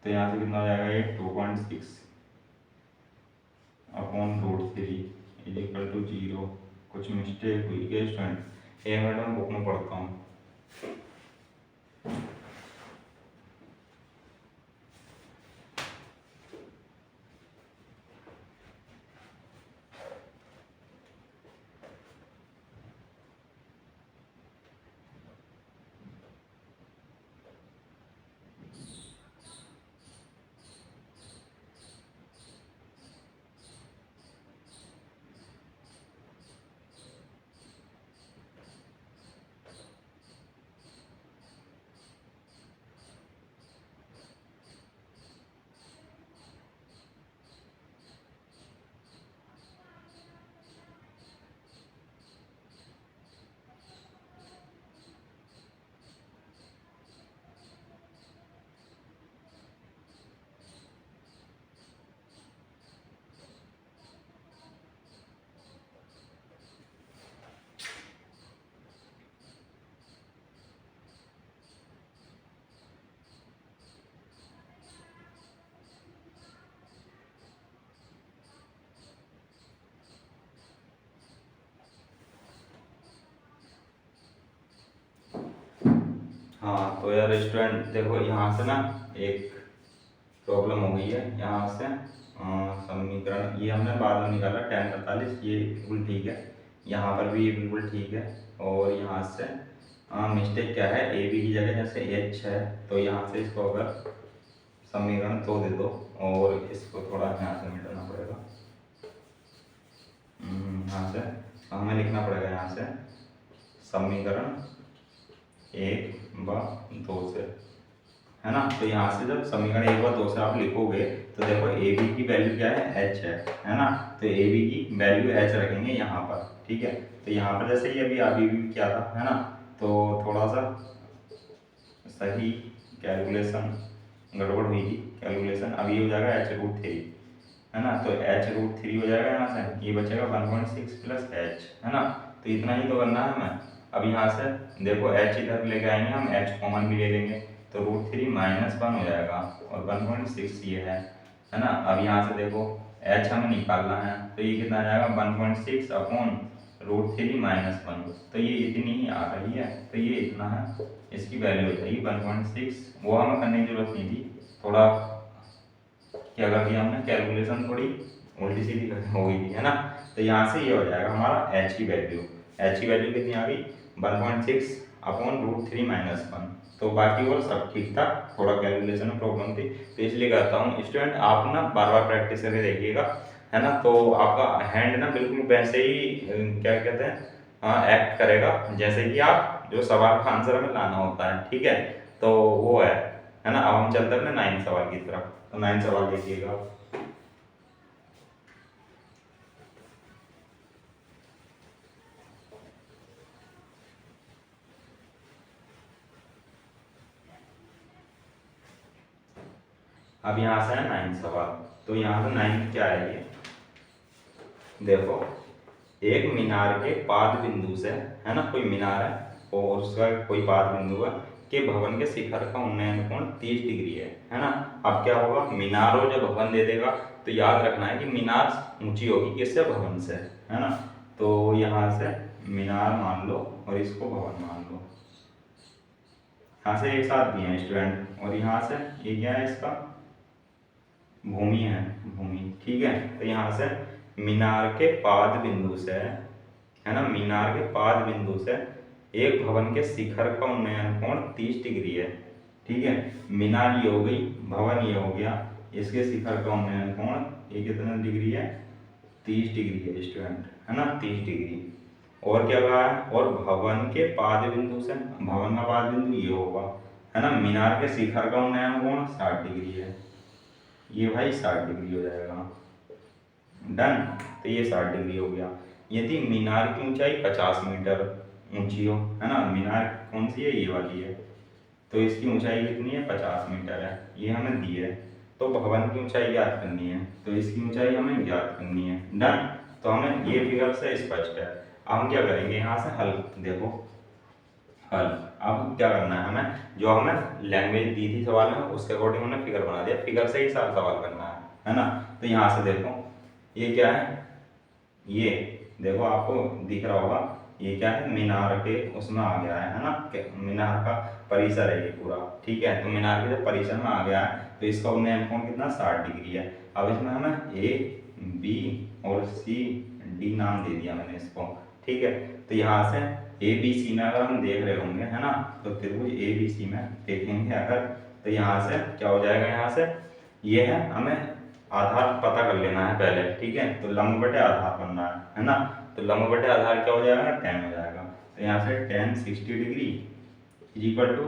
तो यहाँ से कितना हो जाएगा ये 2.6 अपॉन √3 इज इक्वल टू 0। कुछ मिस्टेक हुई क्या स्टूडेंट, ये मैडम बुक में पढ़ता हूँ। हाँ तो यार स्टूडेंट देखो यहाँ से ना एक प्रॉब्लम हो गई है, यहाँ से समीकरण ये हमने बाद में निकाला tan 45, ये बिल्कुल ठीक है, यहाँ पर भी ये बिल्कुल ठीक है, और यहाँ से मिस्टेक क्या है, ए बी की जगह जैसे एच है तो यहाँ से इसको अगर समीकरण 2 दे दो और इसको थोड़ा यहाँ से मिटाना पड़ेगा, यहाँ से हमें लिखना पड़ेगा यहाँ से समीकरण 1 व 2 से, है ना। तो यहाँ से जब समीकरण 1 व 2 से आप लिखोगे तो देखो ए बी की वैल्यू क्या है, एच है ना। तो ए बी की वैल्यू एच रखेंगे यहाँ पर, ठीक है। तो यहाँ पर जैसे ही अभी भी क्या था, है ना, तो थोड़ा सा सही कैलकुलेशन गड़बड़ हुई थी कैलकुलेशन। अब ये हो जाएगा h√3, है ना। तो h√3 हो जाएगा यहाँ से, ये बचेगा 1.6 प्लस h, है ना। तो इतना ही तो करना है हमें। अब यहाँ से देखो h इधर लेके आएंगे हम, h कॉमन भी ले लेंगे तो √3 -1 हो जाएगा और 1.6 ये है ना। अब यहाँ से देखो h हमें निकालना है तो ये कितना आ जाएगा 1.6 अपॉन √3 -1, तो ये इतनी ही आ रही है, तो ये इतना है, इसकी वैल्यू हो जाएगी 1.6। वो हमें करने की जरूरत नहीं थी, थोड़ा क्या कर दिया हमने, कैलकुलेशन थोड़ी उल्टी सीधी हो गई थी, है ना। तो यहाँ से ये हो जाएगा हमारा h की वैल्यू कितनी आ गई 1.6 अपॉन √3 -1। तो बाकी और सब ठीक था, थोड़ा कैलकुलेशन में प्रॉब्लम थी, तो इसलिए कहता हूँ स्टूडेंट आप ना बार बार प्रैक्टिस करके देखिएगा, है ना। तो आपका हैंड ना बिल्कुल वैसे ही क्या कहते हैं एक्ट करेगा जैसे कि आप जो सवाल का आंसर हमें लाना होता है, ठीक है। तो वो है ना। अब हम चलते हैं अपने 9 सवाल की तरफ। तो 9 सवाल देखिएगा। अब यहाँ से है 9 सवाल। तो यहाँ पे 9 क्या है ये देखो, एक मीनार के पाद बिंदु से, है ना, कोई मीनार है और उसका कोई पाद बिंदु है कि भवन के शिखर का उन्नयन कोण 30 डिग्री है ना। अब क्या होगा, मीनार और जब भवन दे देगा तो याद रखना है कि मीनार ऊंची होगी किससे, भवन से, है ना। तो यहाँ से मीनार मान लो और इसको भवन मान लो, यहाँ से एक साथ दिए हैं स्टूडेंट, और यहाँ से ये क्या है, इसका भूमि है, भूमि, ठीक है। तो यहाँ से मीनार के पाद बिंदु से, है ना, मीनार के पाद बिंदु से एक भवन के शिखर का उन्नयन कोण 30 डिग्री है, ठीक है। मीनार ये हो गई, भवन ये हो गया, इसके शिखर का उन्नयन कोण ये कितना डिग्री है, 30 डिग्री है स्टूडेंट, है ना, 30 डिग्री। और क्या कहा है, और भवन के पाद बिंदु से, भवन का पाद बिंदु ये होगा, है ना, मीनार के शिखर का उन्नयन कोण 60 डिग्री है, ये भाई 60 डिग्री हो जाएगा, डन। तो ये 60 डिग्री हो गया। यदि मीनार की ऊंचाई 50 मीटर ऊंची हो, है ना, मीनार कौन सी है, ये वाली है, तो इसकी ऊंचाई कितनी है, 50 मीटर है, ये हमें दी है। तो भवन की ऊंचाई ज्ञात करनी है, तो इसकी ऊंचाई हमें ज्ञात करनी है, डन। तो हमें ये फिगर से स्पष्ट है। अब हम क्या करेंगे, यहाँ से हल देखो, हल। अब क्या करना है हमें, जो हमें लैंग्वेज दी थी सवाल में उसके अकॉर्डिंग हमने फिगर बना दिया, फिगर से ही सारा सवाल करना है ना। तो यहाँ से देखो ये क्या है, ये देखो आपको दिख रहा होगा, ये क्या है, मीनार के उसमें आ गया है ना, मीनार का परिसर है ये पूरा, ठीक है। तो मीनार के जब परिसर में आ गया है तो इसका उन्नयन कोण कितना, 60 डिग्री है। अब इसमें हमें ए बी और सी डी नाम दे दिया मैंने इसको, ठीक है। तो यहाँ से ए बी सी में अगर हम देख रहे होंगे, है ना, तो त्रिभुज ए बी सी में देखेंगे अगर, तो यहाँ से क्या हो जाएगा, यहाँ से ये है, हमें आधार पता कर लेना है पहले, ठीक है। तो लंब बटे आधार बनना है ना। तो लंब बटे आधार क्या हो जाएगा, tan हो जाएगा। तो यहाँ से tan 60 डिग्री इक्वल टू,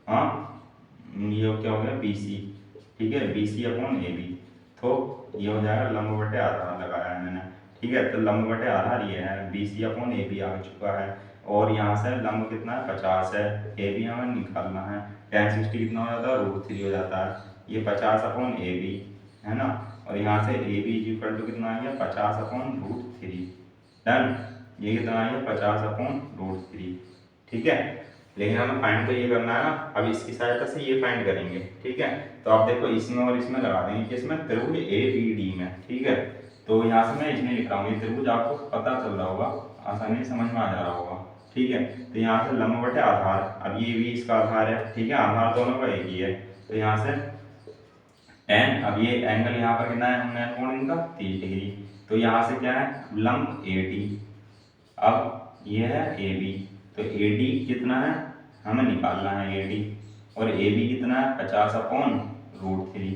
हाँ, ये क्या हो गया, BC, ठीक है, BC अपॉन AB। तो ये हो जाएगा लंब बटे आधार लगाया है मैंने, ठीक है। तो लंब बटे आधार ये है, BC अपॉन AB आ चुका है, और यहाँ से लंब कितना है, 50 है, AB हमें निकालना है। tan 60 कितना हो जाता है, √3 हो जाता है, ये 50 अपॉन AB, है ना। और यहाँ से ए बी इक्वल टू कितना आ गया, 50 अपॉन √3, डन। ये कितना आ गया, 50 अपॉन √3, ठीक है। लेकिन हमें फाइंड तो ये करना है ना, अब इसकी सहायता से ये फाइंड करेंगे, ठीक है। तो आप देखो इसमें और इसमें लगा देंगे कि इसमें त्रिभुज ए बी डी में, ठीक है। तो यहाँ से मैं इसमें लिख रहा हूँ, ये त्रिभुज आपको पता चल रहा होगा, आसानी से समझ में आ जा रहा होगा, ठीक है। तो यहाँ से लंब बटे आधार, अब ये भी इसका आधार है, ठीक है, आधार दोनों का एक ही है। तो यहाँ से एन, अब ये एंगल यहाँ पर कितना है, उन्नयन कोण इनका 30 डिग्री। तो यहाँ से क्या है, लंब AD, अब ये है AB, तो AD कितना है हमें निकालना है, AD, और AB कितना है, 50 अपॉन √3,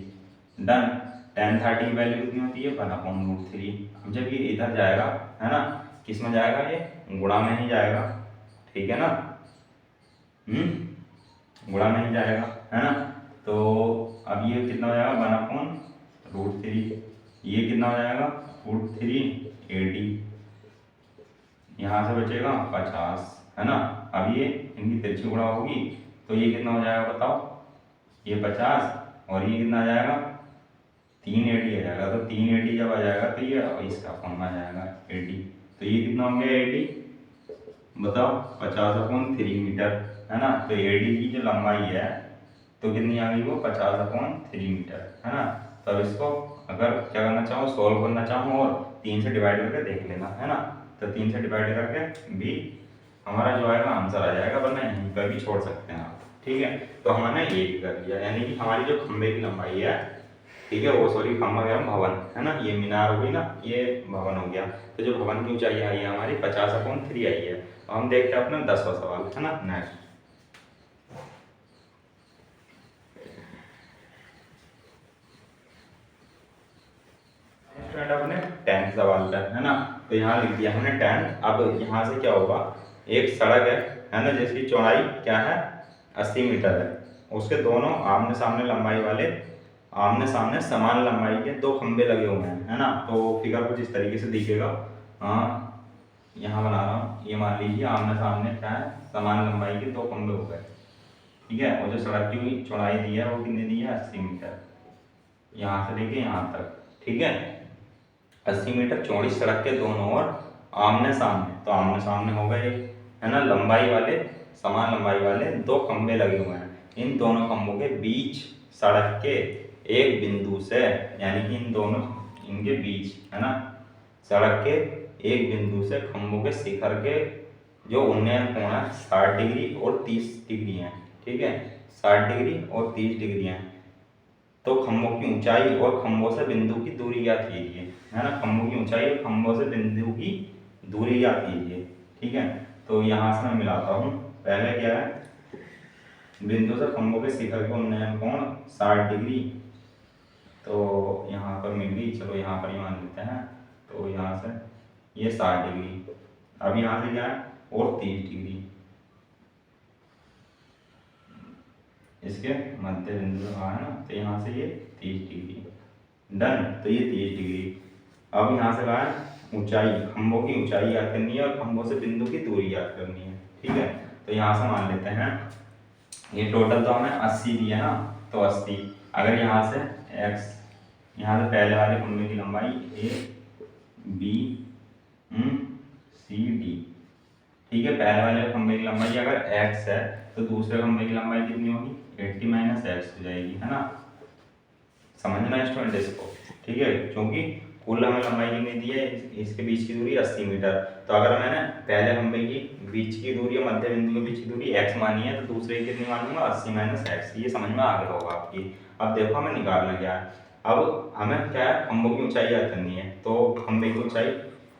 डन। tan 30 की वैल्यू कितनी होती है, 1 अपॉन √3। अब जब ये इधर जाएगा, है ना, किस में जाएगा, ये गुणा में ही जाएगा, ठीक है ना, गुणा में ही जाएगा, है ना। तो अब ये कितना हो जाएगा 1/√3, ये कितना हो जाएगा √3 80, यहाँ से बचेगा 50, है ना। अब ये इनकी तिरछी गुणा होगी तो ये कितना हो जाएगा बताओ, ये 50 और ये कितना आ जाएगा 380 आ जाएगा। तो 380 जब आ जाएगा तो ये इसका फॉर्म आ जाएगा 80। तो ये कितना हो गया 80, बताओ 50/3 मीटर, है ना। तो 80 की जो लंबाई है तो कितनी आ गई वो 50/3 मीटर, है ना। तब इसको अगर क्या करना चाहो, सॉल्व करना चाहो और 3 से डिवाइड करके देख लेना, है ना। तो 3 से डिवाइड करके भी हमारा जो आएगा आंसर आ जाएगा, वरना यहीं पर भी छोड़ सकते हैं आप, ठीक है। तो हमने ये भी कर लिया, यानी कि हमारी जो खंबे की लंबाई है, ठीक है, वो सॉरी खंबा कह रहा हूँ, भवन, है ना, ये मीनार हो गई ना, ये भवन हो गया। तो जो भवन की ऊंचाई आई है हमारी 50/3 आई है। तो हम देखते हैं अपना 10वां सवाल, है ना, नेक्स्ट। स्टूडेंट अपने 10th सवाल का, है ना। तो यहाँ लिख दिया हमने 10। अब यहाँ से क्या होगा, एक सड़क है ना, जिसकी चौड़ाई क्या है 80 मीटर है, उसके दोनों आमने सामने लंबाई वाले, आमने सामने समान लंबाई के दो खंबे लगे हुए हैं, है ना। तो फिगर कुछ इस तरीके से दिखेगा, हाँ यहाँ बना रहा हूँ, ये मान लीजिए आमने सामने क्या है समान लंबाई के दो खंबे हो गए, ठीक है। और जो सड़क की चौड़ाई दी है वो कितनी दी है 80 मीटर, यहाँ से लेके यहाँ तक, ठीक है। 80 मीटर चौड़ी सड़क के दोनों ओर आमने सामने, तो आमने सामने हो गए, है ना, लंबाई वाले, समान लंबाई वाले दो खंबे लगे हुए हैं। इन दोनों खंभों के बीच सड़क के एक बिंदु से, यानी कि इन दोनों इनके बीच, है ना, सड़क के एक बिंदु से खंभों के शिखर के जो उन्नयन कोण है 60 डिग्री और 30 डिग्री है, ठीक है, 60 डिग्री और 30 डिग्री है। तो खंभों की ऊंचाई और खंभों से बिंदु की दूरी ज्ञात कीजिए, है ना। खंभों की ऊंचाई और खंभों से बिंदु की दूरी ज्ञात कीजिए, ठीक है। तो यहाँ से मैं मिलाता हूँ, पहले क्या है, बिंदु से खंभों के शिखर के उन्नयन कोण 60 डिग्री, तो यहाँ पर मिल गई, चलो यहाँ पर ही मान लेते हैं। तो यहाँ से ये 60 डिग्री, अब यहाँ से क्या है और 30 डिग्री, इसके मध्य बिंदु है ना, तो यहाँ से ये 30 डिग्री, डन। तो ये 30 डिग्री। अब यहाँ से कहा है ऊंचाई, खंभों की ऊंचाई याद करनी है और खंभों से बिंदु की दूरी याद करनी है, ठीक है। तो यहाँ से मान लेते हैं, ये टोटल तो हमें 80 दिया ना, तो 80, अगर यहाँ से x, यहाँ से पहले वाले खंभे की लंबाई a b c d, ठीक है। पहले वाले खंभे की लंबाई अगर x है तो दूसरे खंभे की लंबाई कितनी होगी 80 - x हो जाएगी, है ना। समझना स्टूडेंट इसको, ठीक है, क्योंकि कुल हमें लंबाई कितनी दी है, इसके बीच की दूरी 80 मीटर। तो अगर मैंने पहले खंभे की बीच की दूरी या मध्य बिंदु के बीच की दूरी x मानी है, तो दूसरे की कितनी मानूंगा 80 - x, ये समझ में आ गया होगा आपकी। अब देखो हमें निकालना क्या है, अब हमें क्या है खंभों की ऊंचाई याद करनी है। तो खंभे की ऊंचाई,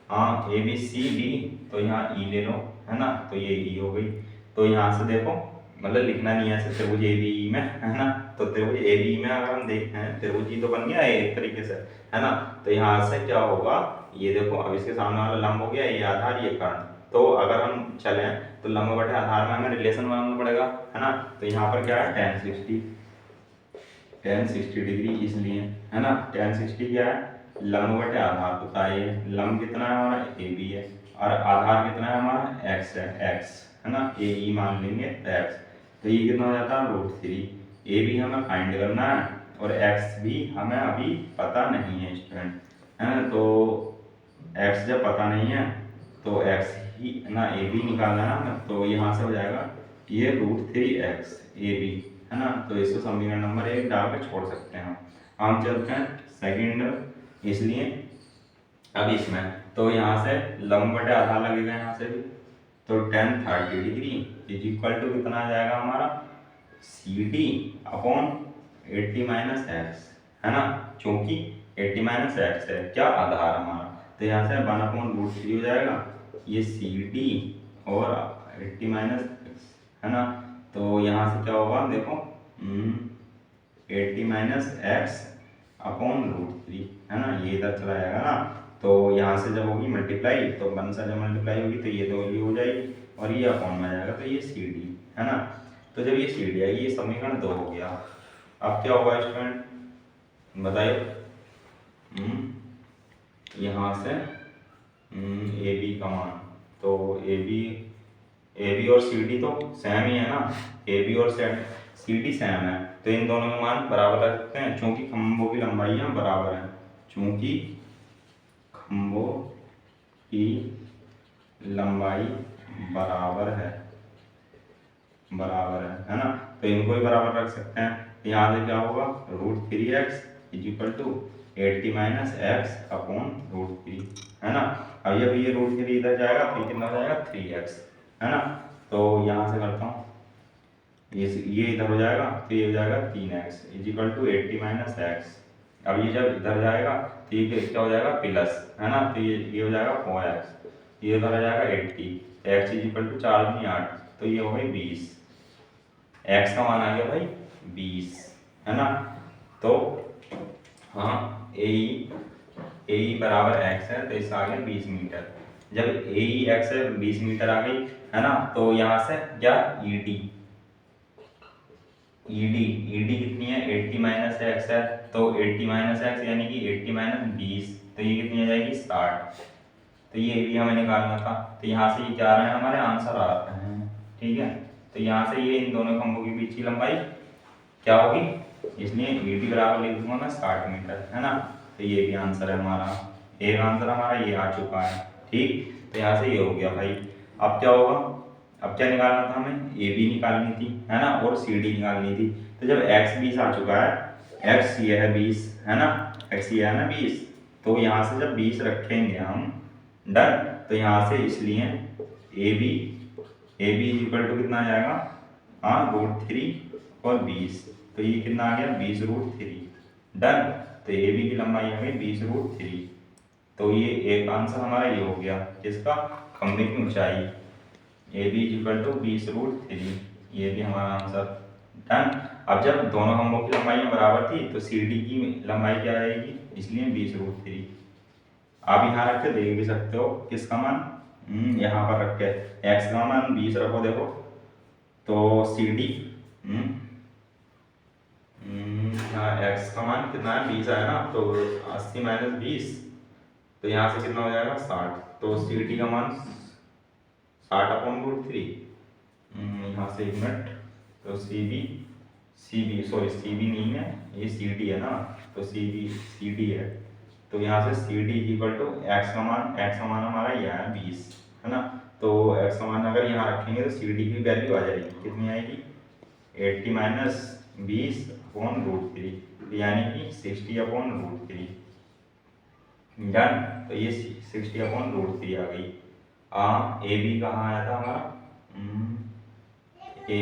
हाँ ए बी सी डी, तो यहाँ ई ले लो, है ना, तो ये ई हो गई। तो यहाँ से देखो, मतलब लिखना नहीं है ऐसे त्रिभुज ए बी ई में, है ना। तो त्रिभुज ए बी में अगर हम देखते हैं, त्रिभुज ई तो बन गया एक तरीके से, है ना। तो यहाँ से क्या होगा, ये देखो अब इसके सामने वाला लंब हो गया, ये आधार ये कर्ण। तो अगर हम चलें तो लंब बटे आधार में हमें रिलेशन बनाना पड़ेगा, है ना। तो यहाँ पर क्या है tan 60 डिग्री, इसलिए, है ना, tan 60 क्या है लंब बटे आधार होता है। ये लंब कितना है हमारा ए बी है, और आधार कितना है हमारा x है, x, है ना, ए ई मान लेंगे x। तो ये कितना हो जाता है √3। ए भी हमें फाइंड करना है और x भी हमें अभी पता नहीं है स्टूडेंट, है ना। तो x जब पता नहीं है तो x ही ना ए बी निकालना है ना। तो यहाँ से हो जाएगा ये √3x ए बी, है ना। तो इसको समीकरण नंबर 1 डाल के छोड़ सकते हैं हम चलते हैं सेकंड। इसलिए अब इसमें तो यहाँ से लंब बटे आधार लगेगा यहाँ से भी, तो tan 30 degree is equal to कितना आ जाएगा हमारा CD अपॉन 80 - x, है ना, क्योंकि 80 - x है क्या आधार हमारा। तो यहाँ से 1/√3 हो जाएगा, ये CD और 80 - x, है ना। तो यहाँ से क्या होगा देखो 80 - x अपॉन √3, है ना, ये इधर चला जाएगा ना। तो यहाँ से जब होगी मल्टीप्लाई तो 1 से जब मल्टीप्लाई होगी तो ये दो ये हो जाएगी और ये अपॉन में आ जाएगा, तो ये सी डी है ना। तो जब ये सी डी आएगी ये समीकरण 2 हो गया। अब क्या होगा स्टूडेंट बताइए, यहाँ से ए बी का मान, तो ए बी और सी डी तो सेम ही है ना, ए बी और सी डी सेम है, तो इन दोनों के मान बराबर रख सकते हैं चूंकि खंभों की लंबाइयाँ बराबर हैं, चूंकि खंभों की लंबाई बराबर है है ना, तो इनको भी बराबर रख सकते हैं। तो यहाँ से क्या होगा √3x = 80 - x अपॉन √3 है ना। अब जब ये √3 इधर जाएगा तो कितना हो जाएगा 3x है ना। तो यहाँ से करता हूँ, ये इधर हो जाएगा तो ये हो जाएगा 3x = 80 - x। अब ये जब इधर जाएगा तो ये क्या हो जाएगा प्लस है ना, तो ये हो जाएगा 4x, ये उधर आ जाएगा 80, x = 4 दूनी 8, तो ये हो गई 20, x का मान आ गया भाई 20 है ना। तो हाँ ए बराबर x है तो इसका आ गया 20 मीटर। जब x है 20 मीटर आ गई है ना, तो यहाँ से क्या ईडी कितनी है 80 - x है, तो 80 - x यानी कि 80 - 20, तो ये कितनी आ जाएगी 60, तो ये भी हमें निकालना था। तो यहाँ से ये क्या आ रहे हैं हमारे आंसर आ रहे हैं, ठीक है। तो यहाँ से ये इन दोनों खंभों के बीच की लंबाई क्या होगी, इसलिए ईडी बराबर लिख दूंगा मैं 60 मीटर है ना। तो ये भी आंसर है हमारा, एक आंसर हमारा ये आ चुका है, ठीक। तो यहाँ से ये हो गया भाई। अब क्या होगा, अब क्या निकालना था हमें, ए बी निकालनी थी है ना और सी डी निकालनी थी। तो जब x 20 आ चुका है, x ये है 20 है ना, x ये है ना 20, तो यहाँ से जब 20 रखेंगे हम डन, तो यहाँ से इसलिए ए बी कितना आ जाएगा, हाँ √3 और 20, तो ये कितना आ गया 20 √3 डन। तो ए बी की लंबाई आ गई 20 √3, तो ये एक आंसर हमारा ये हो गया किसका, खंभे की ऊंचाई ए बी = 20 √3, ये भी हमारा आंसर डन। अब जब दोनों खंभों की लंबाई बराबर थी तो सी डी की लंबाई क्या आएगी, इसलिए 20 √3। आप यहाँ रख के देख भी सकते हो किसका मान, यहाँ पर रख के x का मान 20 रखो, देखो तो सी डी x का मान कितना है 20 है ना, तो 80 - 20, तो यहाँ से कितना हो जाएगा 60, तो सी डी का मान 60/√3, यहाँ से 1 मिनट, तो सी बी नहीं है ये सी डी है ना, तो सी डी है, तो यहाँ से सी डी = x का मान हमारा यह है 20 है ना, तो x का मान अगर यहाँ रखेंगे तो सी डी की वैल्यू आ जाएगी, कितनी आएगी 80 - 20/√3, यानी कि 60/√3 डन। तो ये 60/√3 आ गई। ए बी कहाँ आया था हमारा, ए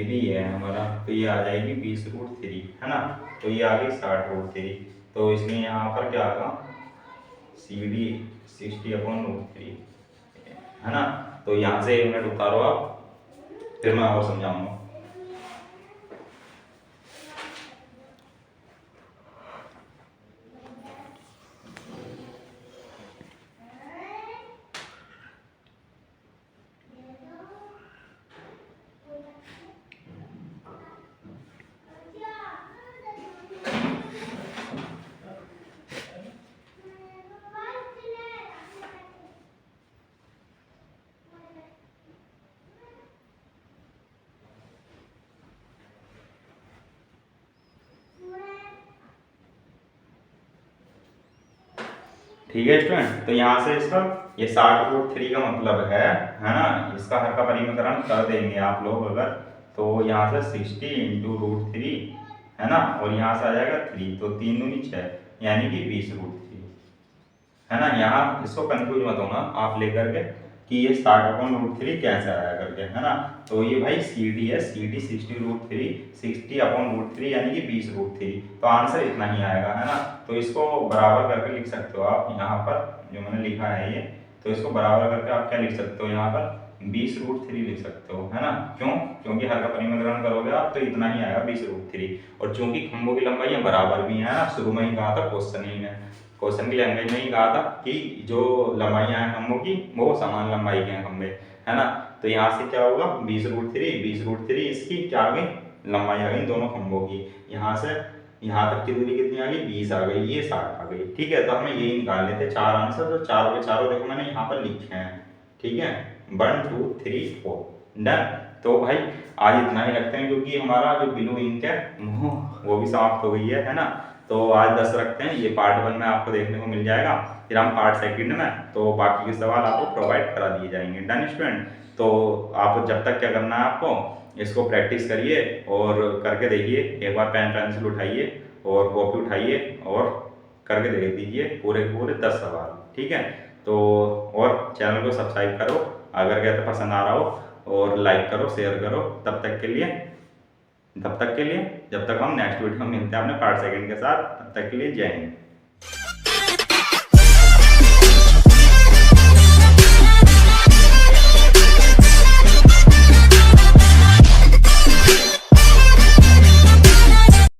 बी है हमारा, तो ये आ जाएगी 20 √3 है ना, तो ये आ गई 60 √3, तो इसलिए यहाँ पर क्या आएगा सी डी 60/√3 है ना। तो यहाँ से 1 मिनट उतारो आप, फिर मैं और समझाऊंगा। ठीक है स्टूडेंट, तो यहाँ से इसका ये 60 √3 का मतलब है ना, इसका हर का परिमेकरण कर देंगे आप लोग अगर, तो यहाँ से 60 × √3 है ना, और यहाँ से आ जाएगा 3, तो 3 दूनी 6 यानी कि 20 √3 है ना। यहाँ इसको कंफ्यूज मत होना आप लेकर के कि ये 60/√3 कैसे आया करके है ना। तो ये भाई सी डी है, सी डी 60 √3 60/√3 यानी कि 20 √3, तो आंसर इतना ही आएगा है ना। तो इसको बराबर करके लिख सकते हो आप, यहाँ पर जो मैंने लिखा है ये, तो इसको बराबर करके आप क्या लिख सकते हो यहाँ पर 20 √3 लिख सकते हो है ना। क्यों, क्योंकि हर का परिमेकरण करोगे आप तो इतना ही आएगा 20 √3, और चूंकि खंभों की लंबाई बराबर भी है ना, शुरू में ही कहा था क्वेश्चन ही में क्वेश्चन की लैंग्वेज में ही कहा था कि जो लंबाइयाँ हैं खंभों की वो समान लंबाई के हैं खंभे, है ना। तो यहाँ से क्या होगा 20√3 इसकी क्या आ गई लंबाई आ गई दोनों खंभों की। यहाँ से यहाँ तक की दूरी कितनी आ गई 20 आ गई, ये 60 आ गई। ठीक है, तो हमें यही निकालने थे 4 आंसर, तो चारों के चारों देखो मैंने यहाँ पर लिखे हैं। ठीक है 1 2 3 4 डन। तो भाई आज इतना ही रखते हैं क्योंकि हमारा जो ब्लू इंक है वो भी समाप्त हो गई है ना। तो आज 10 रखते हैं, ये पार्ट 1 में आपको देखने को मिल जाएगा, फिर हम पार्ट 2 में तो बाकी के सवाल आपको प्रोवाइड करा दिए जाएंगे। Done student. तो आप जब तक क्या करना है आपको इसको प्रैक्टिस करिए और करके देखिए, एक बार पेन पेंसिल उठाइए और कॉपी उठाइए और करके देख दीजिए पूरे के पूरे 10 सवाल। ठीक है, तो और चैनल को सब्सक्राइब करो अगर कहते पसंद आ रहा हो, और लाइक करो शेयर करो। तब तक के लिए जब तक हम नेक्स्ट वीडियो में मिलते हैं अपने पार्ट 2 के साथ, तब तक के लिए जय हिंद।